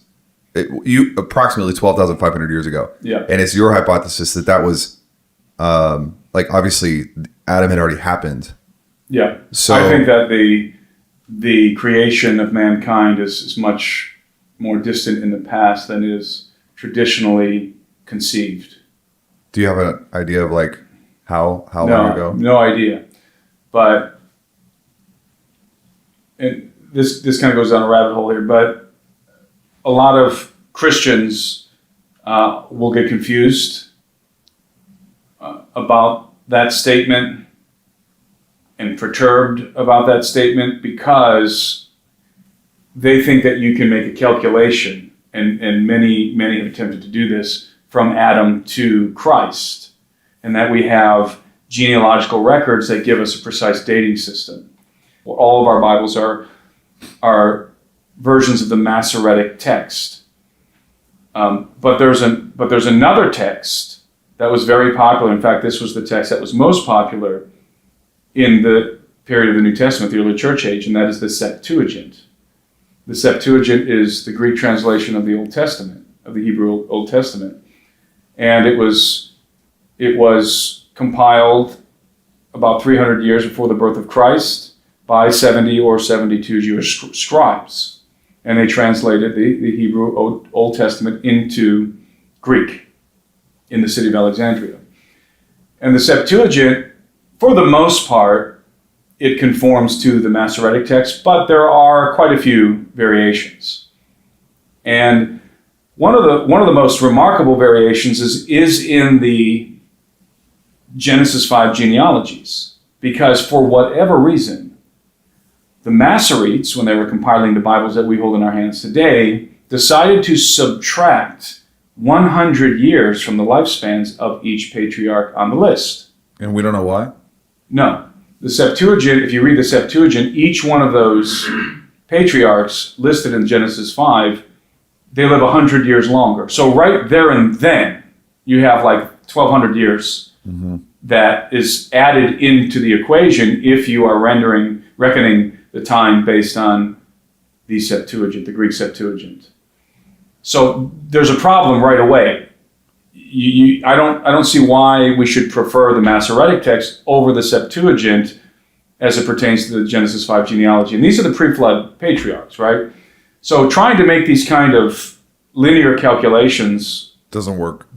Approximately 12,500 years ago. Yeah. And it's your hypothesis that was, like, obviously Adam had already happened. Yeah. So- I think that the creation of mankind is much more distant in the past than is traditionally conceived. Do you have an idea of like how long ago? No idea. But and this kind of goes down a rabbit hole here, but a lot of Christians will get confused about that statement and perturbed about that statement because they think that you can make a calculation, and many have attempted to do this, from Adam to Christ, and that we have genealogical records that give us a precise dating system. All of our Bibles are versions of the Masoretic text, but there's another text that was very popular. In fact, this was the text that was most popular in the period of the New Testament, the early church age, and that is the Septuagint. The Septuagint is the Greek translation of the Old Testament, of the Hebrew Old Testament, and it was compiled about 300 years before the birth of Christ by 70 or 72 Jewish scribes, and they translated the Hebrew Old Testament into Greek in the city of Alexandria. And the Septuagint, for the most part, it conforms to the Masoretic text, but there are quite a few variations. And one of the most remarkable variations is in the Genesis 5 genealogies, because for whatever reason, the Masoretes, when they were compiling the Bibles that we hold in our hands today, decided to subtract 100 years from the lifespans of each patriarch on the list. And we don't know why? No. The Septuagint, if you read the Septuagint, each one of those patriarchs listed in Genesis 5, they live 100 years longer. So right there and then, you have like 1,200 years that is added into the equation if you are reckoning the time based on the Septuagint, the Greek Septuagint. So there's a problem right away. I don't see why we should prefer the Masoretic text over the Septuagint as it pertains to the Genesis 5 genealogy. And these are the pre-flood patriarchs, right? So trying to make these kind of linear calculations Doesn't work.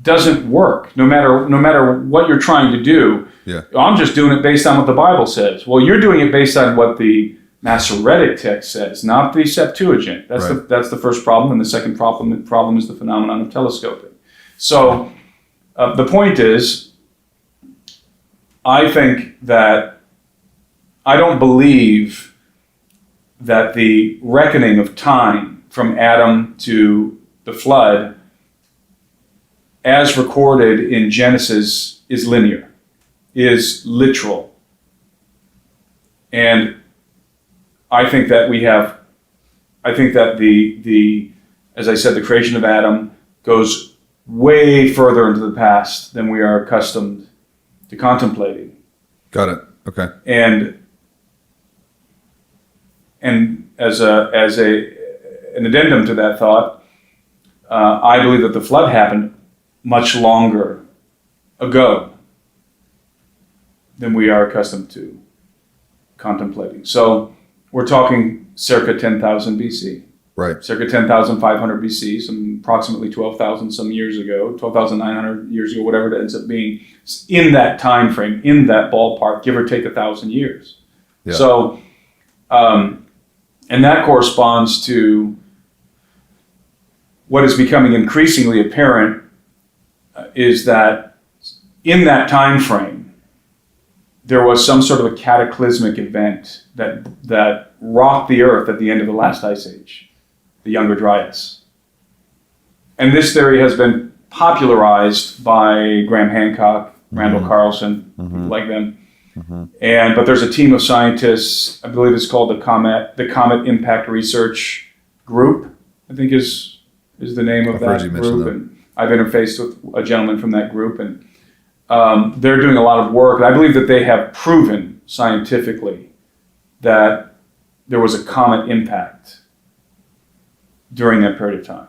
no matter what you're trying to do. Yeah. I'm just doing it based on what the Bible says. Well, you're doing it based on what the Masoretic text says, not the Septuagint. That's Right. that's the first problem, and the second problem is the phenomenon of telescoping. So the point is, I think that I don't believe that the reckoning of time from Adam to the flood, as recorded in Genesis, is linear, is literal. And I think that the as I said, the creation of Adam goes way further into the past than we are accustomed to contemplating. Got it. Okay. And as an addendum to that thought, I believe that the flood happened much longer ago than we are accustomed to contemplating. So we're talking circa 10,000 BC. Right. Circa 10,500 BC, some approximately 12,000 some years ago, 12,900 years ago, whatever it ends up being, in that time frame, in that ballpark, give or take 1,000 years. Yeah. So, and that corresponds to what is becoming increasingly apparent is that in that time frame, there was some sort of a cataclysmic event that rocked the earth at the end of the last ice age, the Younger Dryas. And this theory has been popularized by Graham Hancock, Randall Carlson, people like them. But there's a team of scientists, I believe it's called the Comet Impact Research Group, I think is the name of I've heard that you mention group. And I've interfaced with a gentleman from that group, and they're doing a lot of work. And I believe that they have proven scientifically that there was a comet impact during that period of time.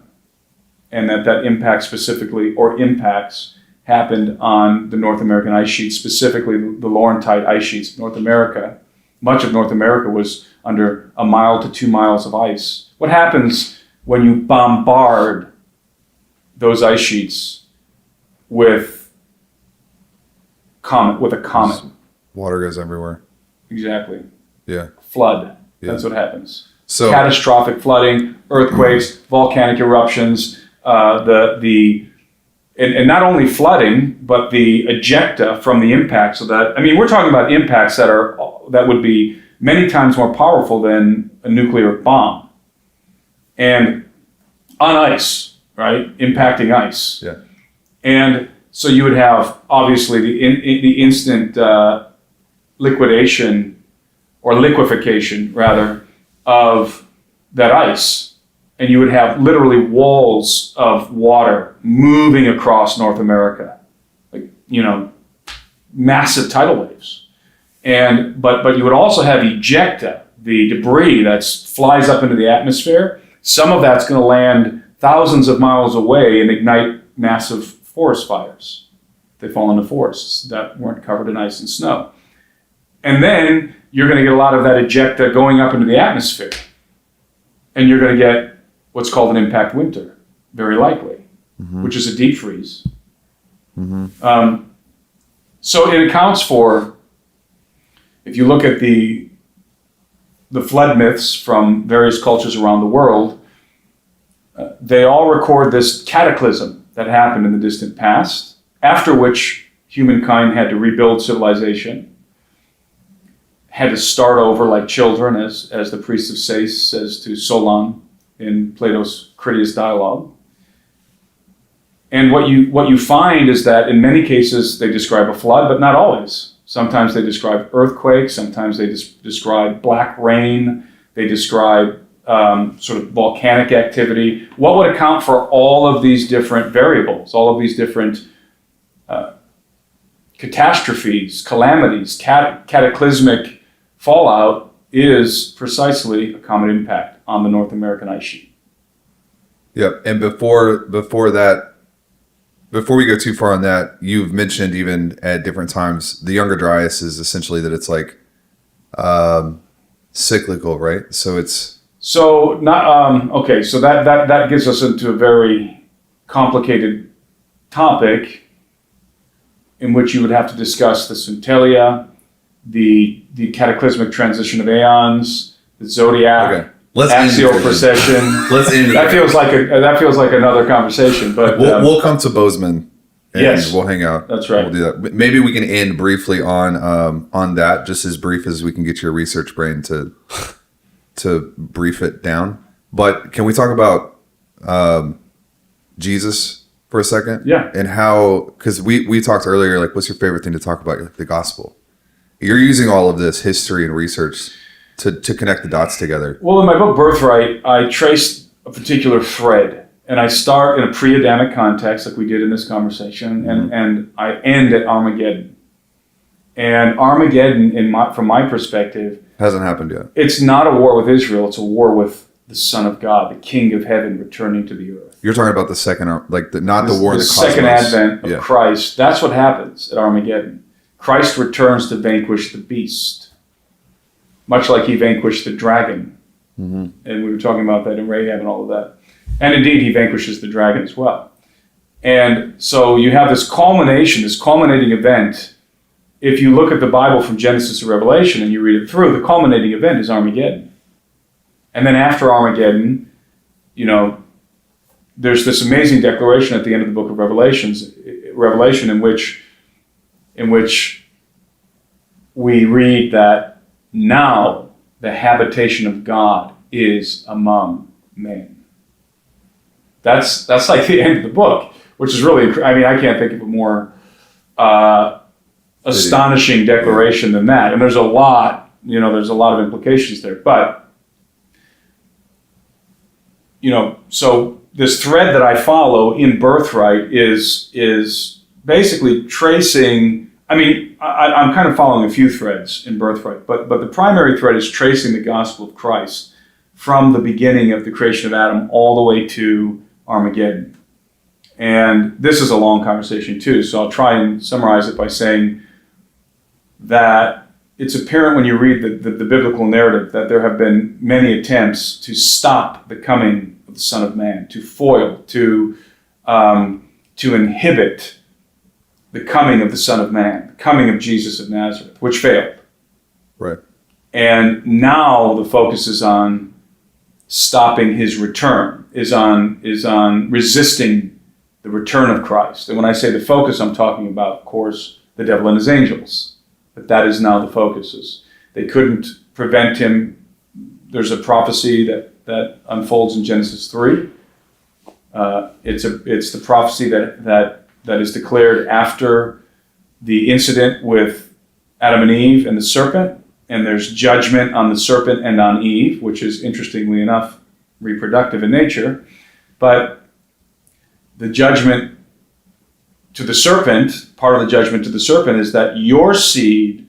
And that impact specifically, or impacts, happened on the North American ice sheet, specifically the Laurentide ice sheets. North America, much of North America was under 1 mile to 2 miles of ice. What happens when you bombard those ice sheets with a comet? Water goes everywhere. Exactly. Yeah. Flood. Yeah. That's what happens. So Catastrophic flooding, earthquakes, volcanic eruptions, and not only flooding, but the ejecta from the impact. So that, I mean, we're talking about impacts that would be many times more powerful than a nuclear bomb. And on ice, right? Impacting ice. Yeah. And so you would have, obviously, the instant liquidation, or liquefaction, rather, of that ice. And you would have literally walls of water moving across North America, like, massive tidal waves. But you would also have ejecta, the debris that flies up into the atmosphere. Some of that's going to land thousands of miles away and ignite massive forest fires. They fall into forests that weren't covered in ice and snow. And then you're going to get a lot of that ejecta going up into the atmosphere. And you're going to get what's called an impact winter, very likely, which is a deep freeze. So it accounts for, if you look at the flood myths from various cultures around the world, they all record this cataclysm that happened in the distant past, after which humankind had to rebuild civilization, had to start over like children, as the priest of Sais says to Solon in Plato's Critias dialogue. And what you find is that in many cases they describe a flood, but not always. Sometimes they describe earthquakes, sometimes they describe black rain, they describe sort of volcanic activity. What would account for all of these different variables, all of these different catastrophes, calamities, cataclysmic fallout, is precisely a comet impact on the North American ice sheet. Yep. And before that, before we go too far on that, you've mentioned even at different times, the Younger Dryas is essentially that it's like cyclical, right? So it's so that gets us into a very complicated topic in which you would have to discuss the Centellia, the cataclysmic transition of aeons, the zodiac, okay. Let's axial precession. Let's end that feels like another conversation, but we'll come to Bozeman. And yes, we'll hang out. That's right. We'll do that. Maybe we can end briefly on that, just as brief as we can get your research brain to brief it down. But can we talk about Jesus for a second? Yeah. And how, because we talked earlier, like, what's your favorite thing to talk about? Like the gospel. You're using all of this history and research to connect the dots together. Well, in my book Birthright, I traced a particular thread, and I start in a pre-Adamic context, like we did in this conversation, and I end at Armageddon. And Armageddon, from my perspective, hasn't happened yet. It's not a war with Israel; it's a war with the Son of God, the King of Heaven, returning to the earth. You're talking about the second, like not the war of the cosmos. The second advent of Christ. That's what happens at Armageddon. Christ returns to vanquish the beast, much like he vanquished the dragon. And we were talking about that in Rahab and all of that. And indeed, he vanquishes the dragon as well. And so you have this culminating event. If you look at the Bible from Genesis to Revelation and you read it through, the culminating event is Armageddon. And then after Armageddon, there's this amazing declaration at the end of the book of Revelation in which we read that now the habitation of God is among men. That's like the end of the book, which is really, I mean, I can't think of a more astonishing declaration than that. And there's a lot of implications there. But, so this thread that I follow in Birthright is basically tracing, I mean, I'm kind of following a few threads in Birthright, but the primary thread is tracing the gospel of Christ from the beginning of the creation of Adam all the way to Armageddon. And this is a long conversation too, so I'll try and summarize it by saying that it's apparent when you read the biblical narrative that there have been many attempts to stop the coming of the Son of Man, to foil, to inhibit the coming of the Son of Man, the coming of Jesus of Nazareth, which failed. Right. And now the focus is on stopping his return, is on resisting the return of Christ. And when I say the focus, I'm talking about, of course, the devil and his angels. But that is now the focus. They couldn't prevent him. There's a prophecy that unfolds in Genesis 3. It's the prophecy that is declared after the incident with Adam and Eve and the serpent. And there's judgment on the serpent and on Eve, which is, interestingly enough, reproductive in nature. But the judgment to the serpent, part of the judgment to the serpent, is that your seed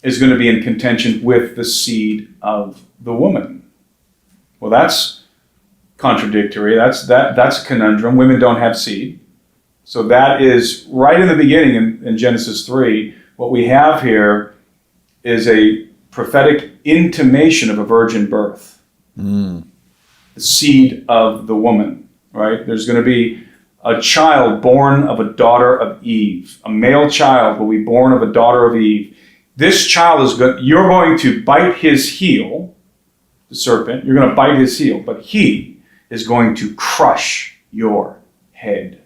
is going to be in contention with the seed of the woman. Well, that's contradictory. That's a conundrum. Women don't have seed. So that is right in the beginning in Genesis 3. What we have here is a prophetic intimation of a virgin birth. The seed of the woman, right? There's going to be a child born of a daughter of Eve. A male child will be born of a daughter of Eve. This child you're going to bite his heel, the serpent, you're going to bite his heel, but he is going to crush your head.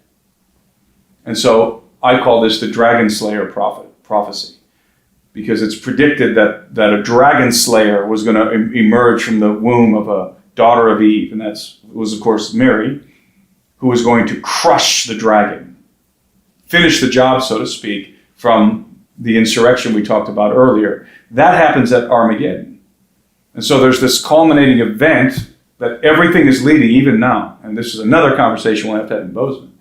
And so I call this the dragon slayer prophecy, because it's predicted that a dragon slayer was going to emerge from the womb of a daughter of Eve, and that was, of course, Mary, who was going to crush the dragon, finish the job, so to speak, from the insurrection we talked about earlier. That happens at Armageddon. And so there's this culminating event that everything is leading, even now, and this is another conversation we'll have to have in Bozeman.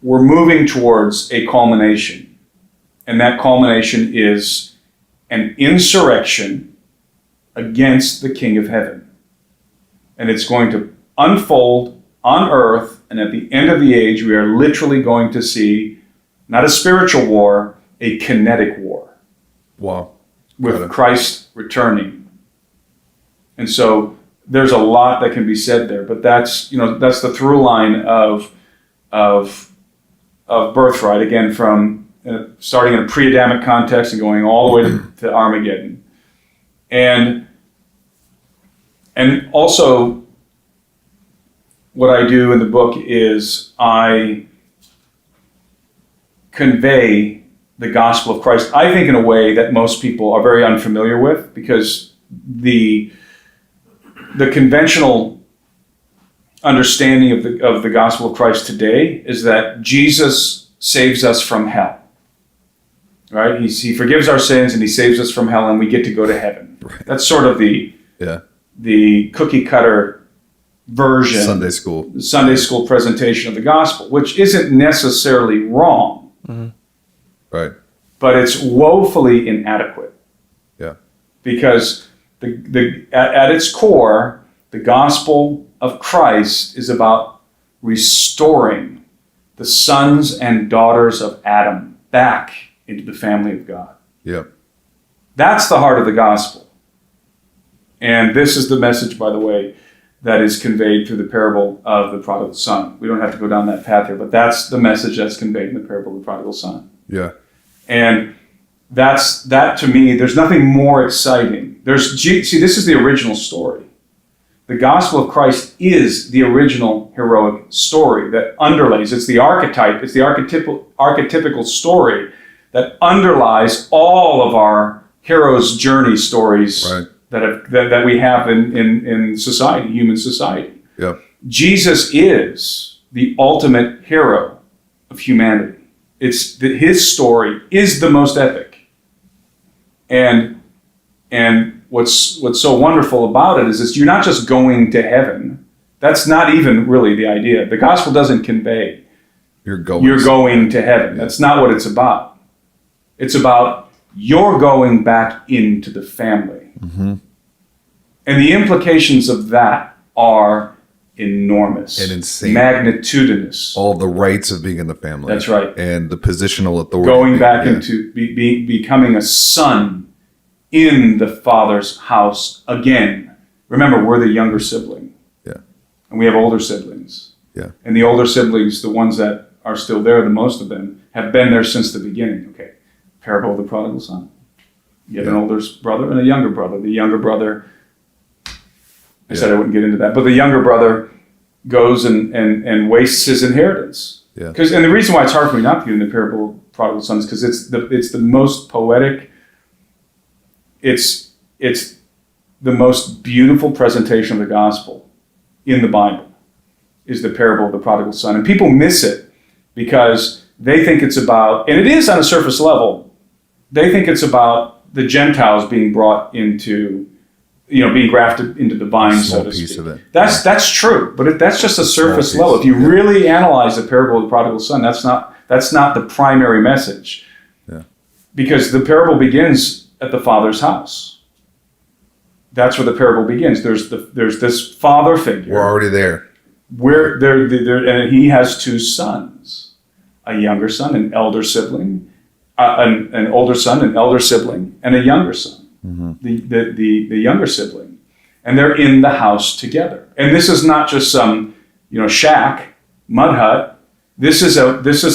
We're moving towards a culmination, and that culmination is an insurrection against the King of Heaven. And it's going to unfold on earth, and at the end of the age, we are literally going to see not a spiritual war, a kinetic war. Wow. With Christ returning. And so there's a lot that can be said there, but that's the through line of Birthright, again, from starting in a pre-Adamic context and going all the way to Armageddon. And also, what I do in the book is I convey the gospel of Christ, I think, in a way that most people are very unfamiliar with, because the conventional understanding of the gospel of Christ today is that Jesus saves us from hell. Right? He forgives our sins and he saves us from hell, and we get to go to heaven. Right. That's sort of the cookie cutter version, Sunday school presentation of the gospel, which isn't necessarily wrong. Mm-hmm. Right. But it's woefully inadequate. Yeah. Because at its core, the gospel of Christ is about restoring the sons and daughters of Adam back into the family of God. Yeah. That's the heart of the gospel. And this is the message, by the way, that is conveyed through the parable of the prodigal son. We don't have to go down that path here, but that's the message that's conveyed in the parable of the prodigal son. Yeah. And that to me, there's nothing more exciting. See, this is the original story. The gospel of Christ is the original heroic story that underlays. It's the archetype. It's the archetypical story that underlies all of our hero's journey stories Right. that we have in society, human society. Yep. Jesus is the ultimate hero of humanity. It's that his story is the most epic. And what's so wonderful about it is you're not just going to heaven. That's not even really the idea. The gospel doesn't convey You're going. you're going to heaven. That's not what it's about. It's about you're going back into the family. Mm-hmm. And the implications of that are enormous And insane. magnitudinous. All the rights of being in the family. That's right. And the positional authority. Going back Yeah. into becoming a son in the Father's house again. Remember, we're the younger sibling. Yeah. And we have older siblings. Yeah. And the older siblings, the ones that are still there, the most of them, have been there since the beginning. Okay. Parable of the prodigal son. You have an older brother and a younger brother. The younger brother, I said I wouldn't get into that, but the younger brother goes and wastes his inheritance. Yeah. And the reason why it's hard for me not to get into parable of the prodigal son is because it's the most poetic. It's the most beautiful presentation of the gospel in the Bible is the parable of the prodigal son. And people miss it because they think it's about, and it is on a surface level, they think it's about the Gentiles being brought into, being grafted into the vine, Small so to piece speak. of it. That's true, but that's just a surface piece, level. If you yeah. really analyze the parable of the prodigal son, that's not the primary message. Yeah. Because the parable begins at the father's house. That's where the parable begins. There's this father figure. We're already there. Where and he has two sons, a younger son, an elder sibling, an older son, an elder sibling, and a younger son, the younger sibling, and they're in the house together. And this is not just some shack, mud hut. This is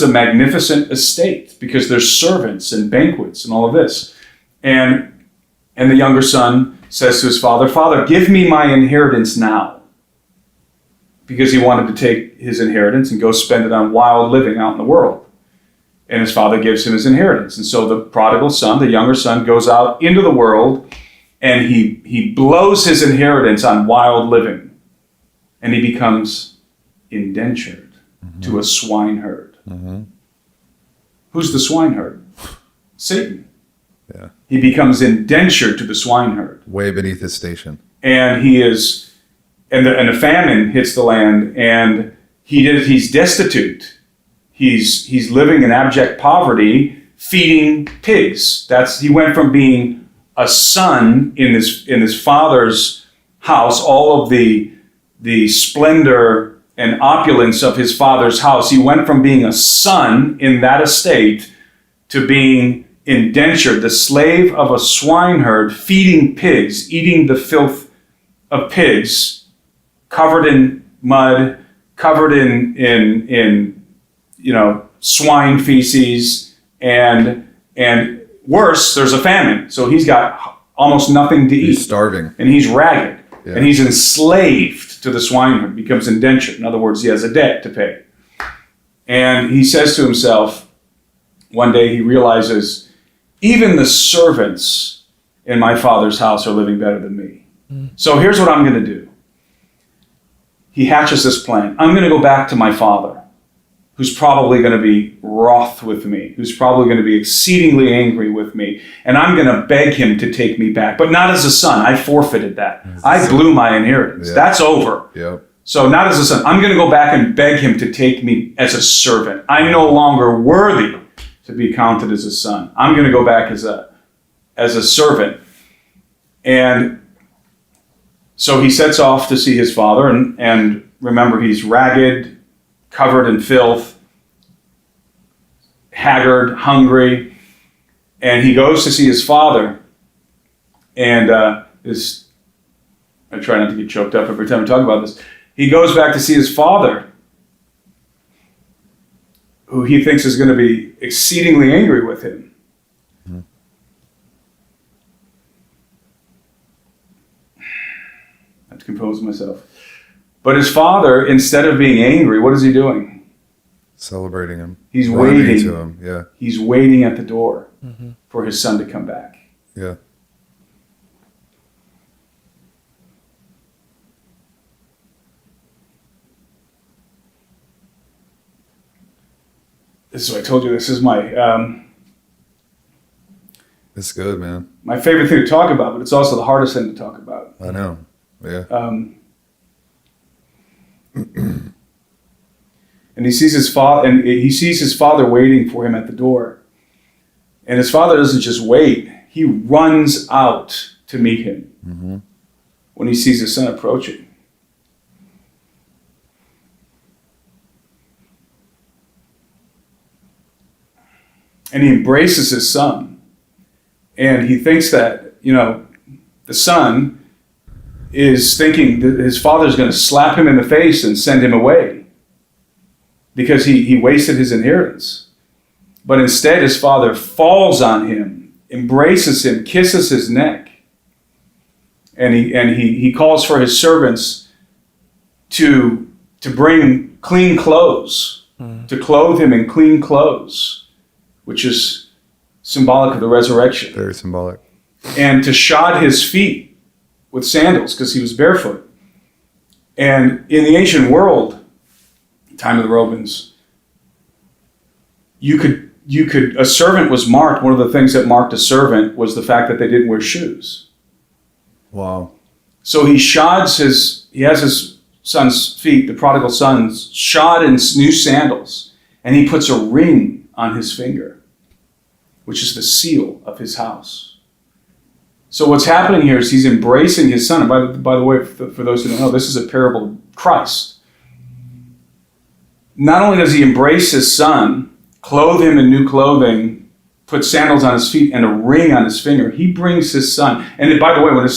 a magnificent estate because there's servants and banquets and all of this, and the younger son says to his father, "Father, give me my inheritance now." Because he wanted to take his inheritance and go spend it on wild living out in the world. And his father gives him his inheritance. And so the prodigal son, the younger son, goes out into the world and he blows his inheritance on wild living. And he becomes indentured to a swineherd. Mm-hmm. Who's the swineherd? Satan. Yeah. He becomes indentured to the swineherd. Way beneath his station. And he is... And a famine hits the land, and he's destitute. He's living in abject poverty, feeding pigs. He went from being a son in his father's house, all of the splendor and opulence of his father's house. He went from being a son in that estate to being indentured, the slave of a swineherd, feeding pigs, eating the filth of pigs. Covered in mud, covered in swine feces, and worse, there's a famine. So he's got almost nothing to eat. He's starving. And he's ragged. Yeah. And he's enslaved to the swineherd, becomes indentured. In other words, he has a debt to pay. And he says to himself, one day he realizes, even the servants in my father's house are living better than me. So here's what I'm going to do. He hatches this plan. I'm going to go back to my father, who's probably going to be wroth with me, who's probably going to be exceedingly angry with me, and I'm going to beg him to take me back, but not as a son. I forfeited that. I blew my inheritance. Yeah. That's over. Yep. So not as a son. I'm going to go back and beg him to take me as a servant. I'm no longer worthy to be counted as a son. I'm going to go back as a servant. And so he sets off to see his father, and remember, he's ragged, covered in filth, haggard, hungry, and he goes to see his father, and I try not to get choked up every time I talk about this. He goes back to see his father, who he thinks is going to be exceedingly angry with him. Compose myself. But his father, instead of being angry, what is he doing? Celebrating him. He's Running waiting. to him. Yeah. He's waiting at the door for his son to come back. Yeah. This is what I told you. This is It's good, man. my favorite thing to talk about, but it's also the hardest thing to talk about. I know. Yeah. And he sees his father, and he sees his father waiting for him at the door. And his father doesn't just wait; he runs out to meet him when he sees his son approaching. And he embraces his son, and he thinks that the son is thinking that his father's going to slap him in the face and send him away because he wasted his inheritance. But instead, his father falls on him, embraces him, kisses his neck, and he calls for his servants to bring clean clothes, to clothe him in clean clothes, which is symbolic of the resurrection, Very symbolic. and to shod his feet with sandals because he was barefoot. And in the ancient world, time of the Romans, a servant was marked. One of the things that marked a servant was the fact that they didn't wear shoes. Wow. So he has his son's feet, the prodigal son's, shod in new sandals, and he puts a ring on his finger, which is the seal of his house. So what's happening here is he's embracing his son. And by the way, for those who don't know, this is a parable of Christ. Not only does he embrace his son, clothe him in new clothing, put sandals on his feet, and a ring on his finger, he brings his son. And by the way, when his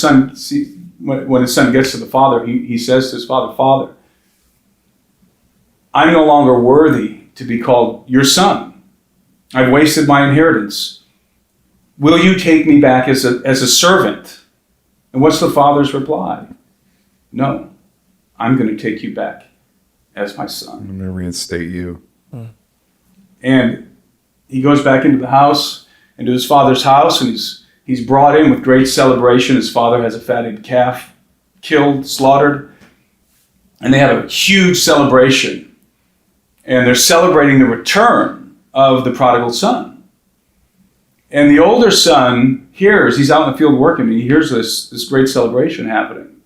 son gets to the father, he says to his father, "Father, I'm no longer worthy to be called your son. I've wasted my inheritance. Will you take me back as a servant?" And what's the father's reply? "No, I'm going to take you back as my son." I'm going to reinstate you. And he goes back into the house, into his father's house, and he's brought in with great celebration. His father has a fatted calf killed, slaughtered, and they have a huge celebration. And they're celebrating the return of the prodigal son. And the older son hears, he's out in the field working, and he hears this great celebration happening.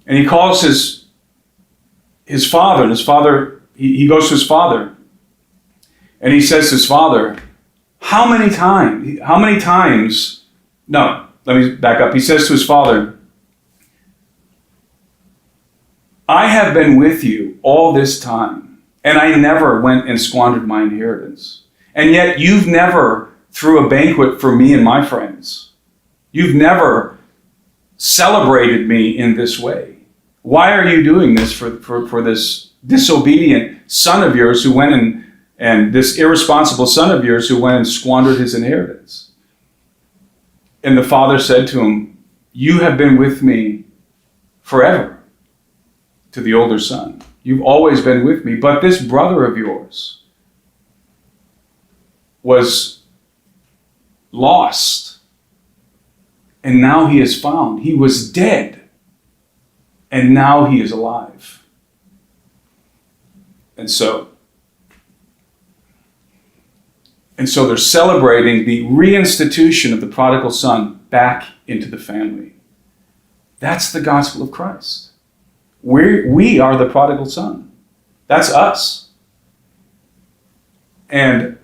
And he calls his father, and his father, he goes to his father, and he says to his father, how many times, no, let me back up. He says to his father, "I have been with you all this time, and I never went and squandered my inheritance. And yet you've never threw a banquet for me and my friends. You've never celebrated me in this way. Why are you doing this for this disobedient son of yours who went and this irresponsible son of yours who went and squandered his inheritance?" And the father said to him, "You have been with me forever," to the older son. "You've always been with me, but this brother of yours was lost, and now he is found. He was dead, and now he is alive." And so they're celebrating the reinstitution of the prodigal son back into the family. That's the gospel of Christ. We are the prodigal son. That's us. And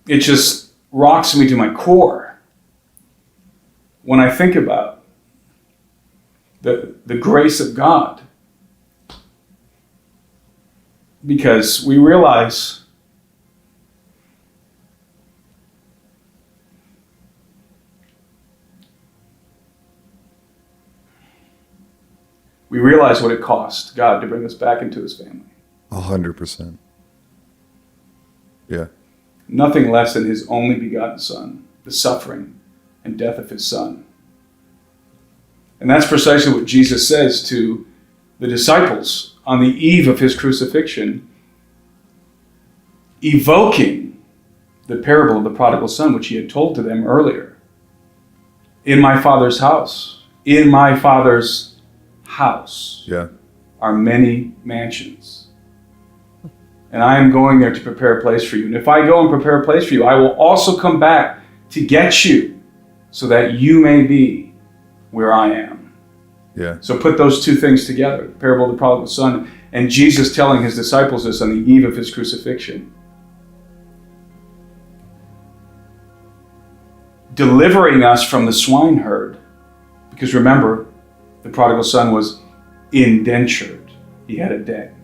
it just rocks me to my core when I think about the grace of God. Because we realize what it cost God to bring us back into his family. 100%. Yeah. Nothing less than his only begotten son, the suffering and death of his son. And that's precisely what Jesus says to the disciples on the eve of his crucifixion, evoking the parable of the prodigal son, which he had told to them earlier. In my Father's house, in my Father's house Yeah. are many mansions. And I am going there to prepare a place for you. And if I go and prepare a place for you, I will also come back to get you so that you may be where I am. Yeah. So put those two things together, the parable of the prodigal son and Jesus telling his disciples this on the eve of his crucifixion. Delivering us from the swineherd. Because remember, the prodigal son was indentured. He had a debt.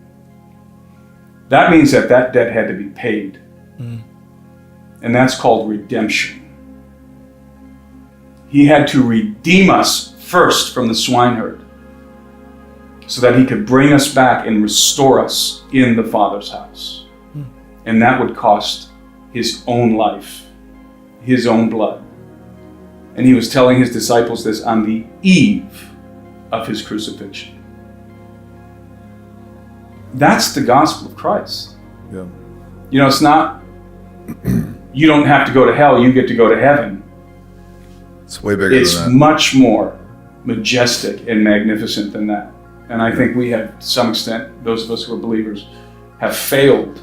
That means that debt had to be paid. And that's called redemption. He had to redeem us first from the swineherd so that he could bring us back and restore us in the Father's house. And that would cost his own life, his own blood. And he was telling his disciples this on the eve of his crucifixion. That's the gospel of Christ. Yeah. You know, it's not, you don't have to go to hell, you get to go to heaven. It's way bigger It's than that. much more majestic and magnificent than that. And I think we have, to some extent, those of us who are believers, have failed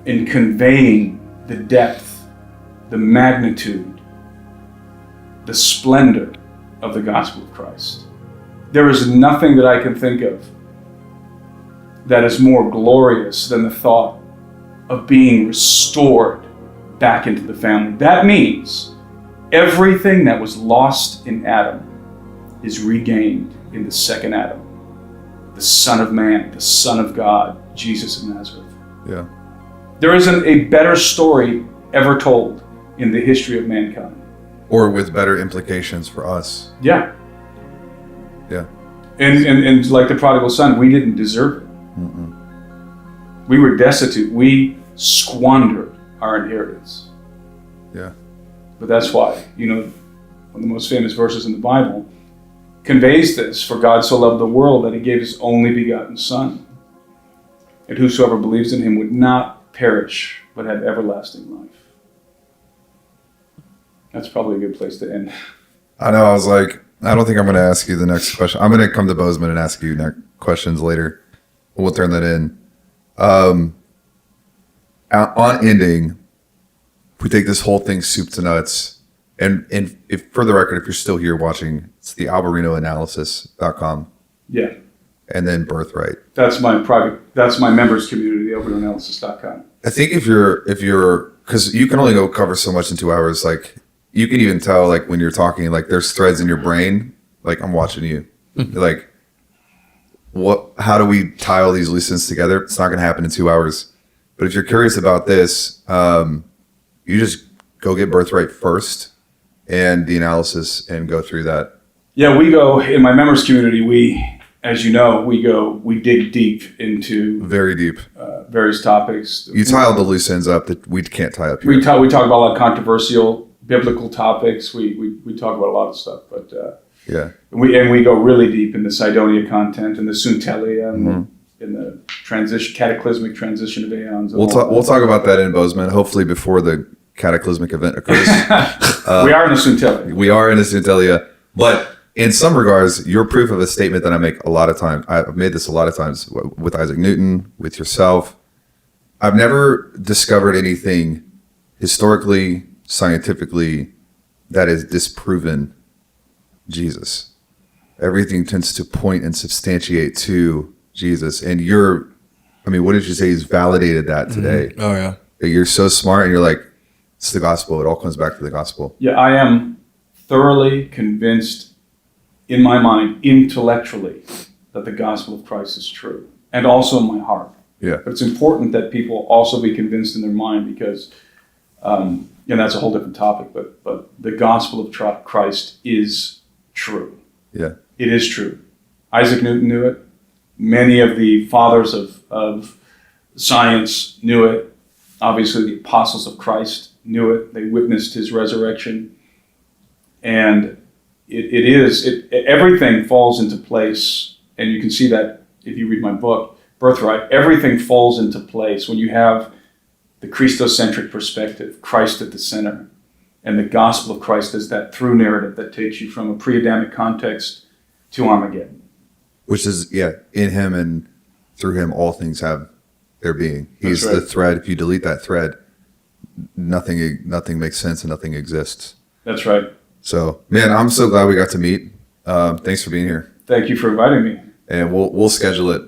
in conveying the depth, the magnitude, the splendor of the gospel of Christ. There is nothing that I can think of that is more glorious than the thought of being restored back into the family. That means everything that was lost in Adam is regained in the second Adam, the Son of Man, the Son of God, Jesus of Nazareth. Yeah. There isn't a better story ever told in the history of mankind. Or with better implications for us. Yeah. Yeah. And like the prodigal son, we didn't deserve it. We were destitute. We squandered our inheritance. Yeah. But that's why, you know, one of the most famous verses in the Bible conveys this: for God so loved the world that he gave his only begotten Son, and whosoever believes in him would not perish, but have everlasting life. That's probably a good place to end. I know. I was like, I don't think I'm going to ask you the next question. I'm going to come to Bozeman and ask you questions later. We'll turn that in. On ending, if we take this whole thing soup to nuts, and if for the record, if you're still here watching, it's the alberinoanalysis.com Yeah. and then Birthright. That's my members community, the alberinoanalysis.com. I think if you're, because you can only go cover so much in 2 hours, like you can even tell, like when you're talking, like there's threads in your brain, like I'm watching you, like how do we tie all these loose ends together? It's not going to happen in 2 hours. But if you're curious about this, you just go get Birthright first and the analysis and go through that. Yeah, we go, in my members community, as you know, we dig deep into Very deep. various topics. You tie all the loose ends up that we can't tie up here. We talk about a lot of controversial biblical topics. We talk about a lot of stuff, but Yeah. we go really deep in the Sidonia content and the Suntelia and in the cataclysmic transition of aeons. We'll talk about that in Bozeman, hopefully before the cataclysmic event occurs. We are in the Suntelia. We are in a Centelia, but in some regards, you're proof of a statement that I make a lot of times. I've made this a lot of times with Isaac Newton, with yourself. I've never discovered anything historically, scientifically, that is disproven Jesus. Everything tends to point and substantiate to Jesus. And what did you say? He's validated that today. Oh, yeah. That you're so smart and you're like, it's the gospel. It all comes back to the gospel. Yeah, I am thoroughly convinced in my mind, intellectually, that the gospel of Christ is true. And also in my heart. Yeah. But it's important that people also be convinced in their mind because, and that's a whole different topic, but the gospel of Christ is true. Yeah. It is true. Isaac Newton knew it. Many of the fathers of science knew it. Obviously, the apostles of Christ knew it. They witnessed his resurrection. And everything falls into place. And you can see that if you read my book, Birthright, everything falls into place when you have the Christocentric perspective, Christ at the center, and the gospel of Christ as that through narrative that takes you from a pre-Adamic context to Armageddon. Which is, in him and through him, all things have their being. He's That's right. the thread. If you delete that thread, nothing makes sense and nothing exists. That's right. So, man, I'm so glad we got to meet. Thanks for being here. Thank you for inviting me. And we'll schedule it.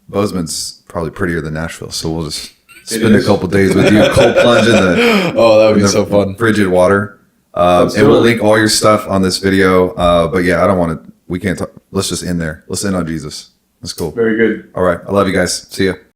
Bozeman's probably prettier than Nashville, so we'll just spend a couple days with you, cold plunge in the Oh, that would be so fun. frigid water. And we'll link all your stuff on this video. But yeah, I don't want to. We can't talk. Let's just end there. Let's end on Jesus. That's cool. Very good. All right. I love you guys. See ya.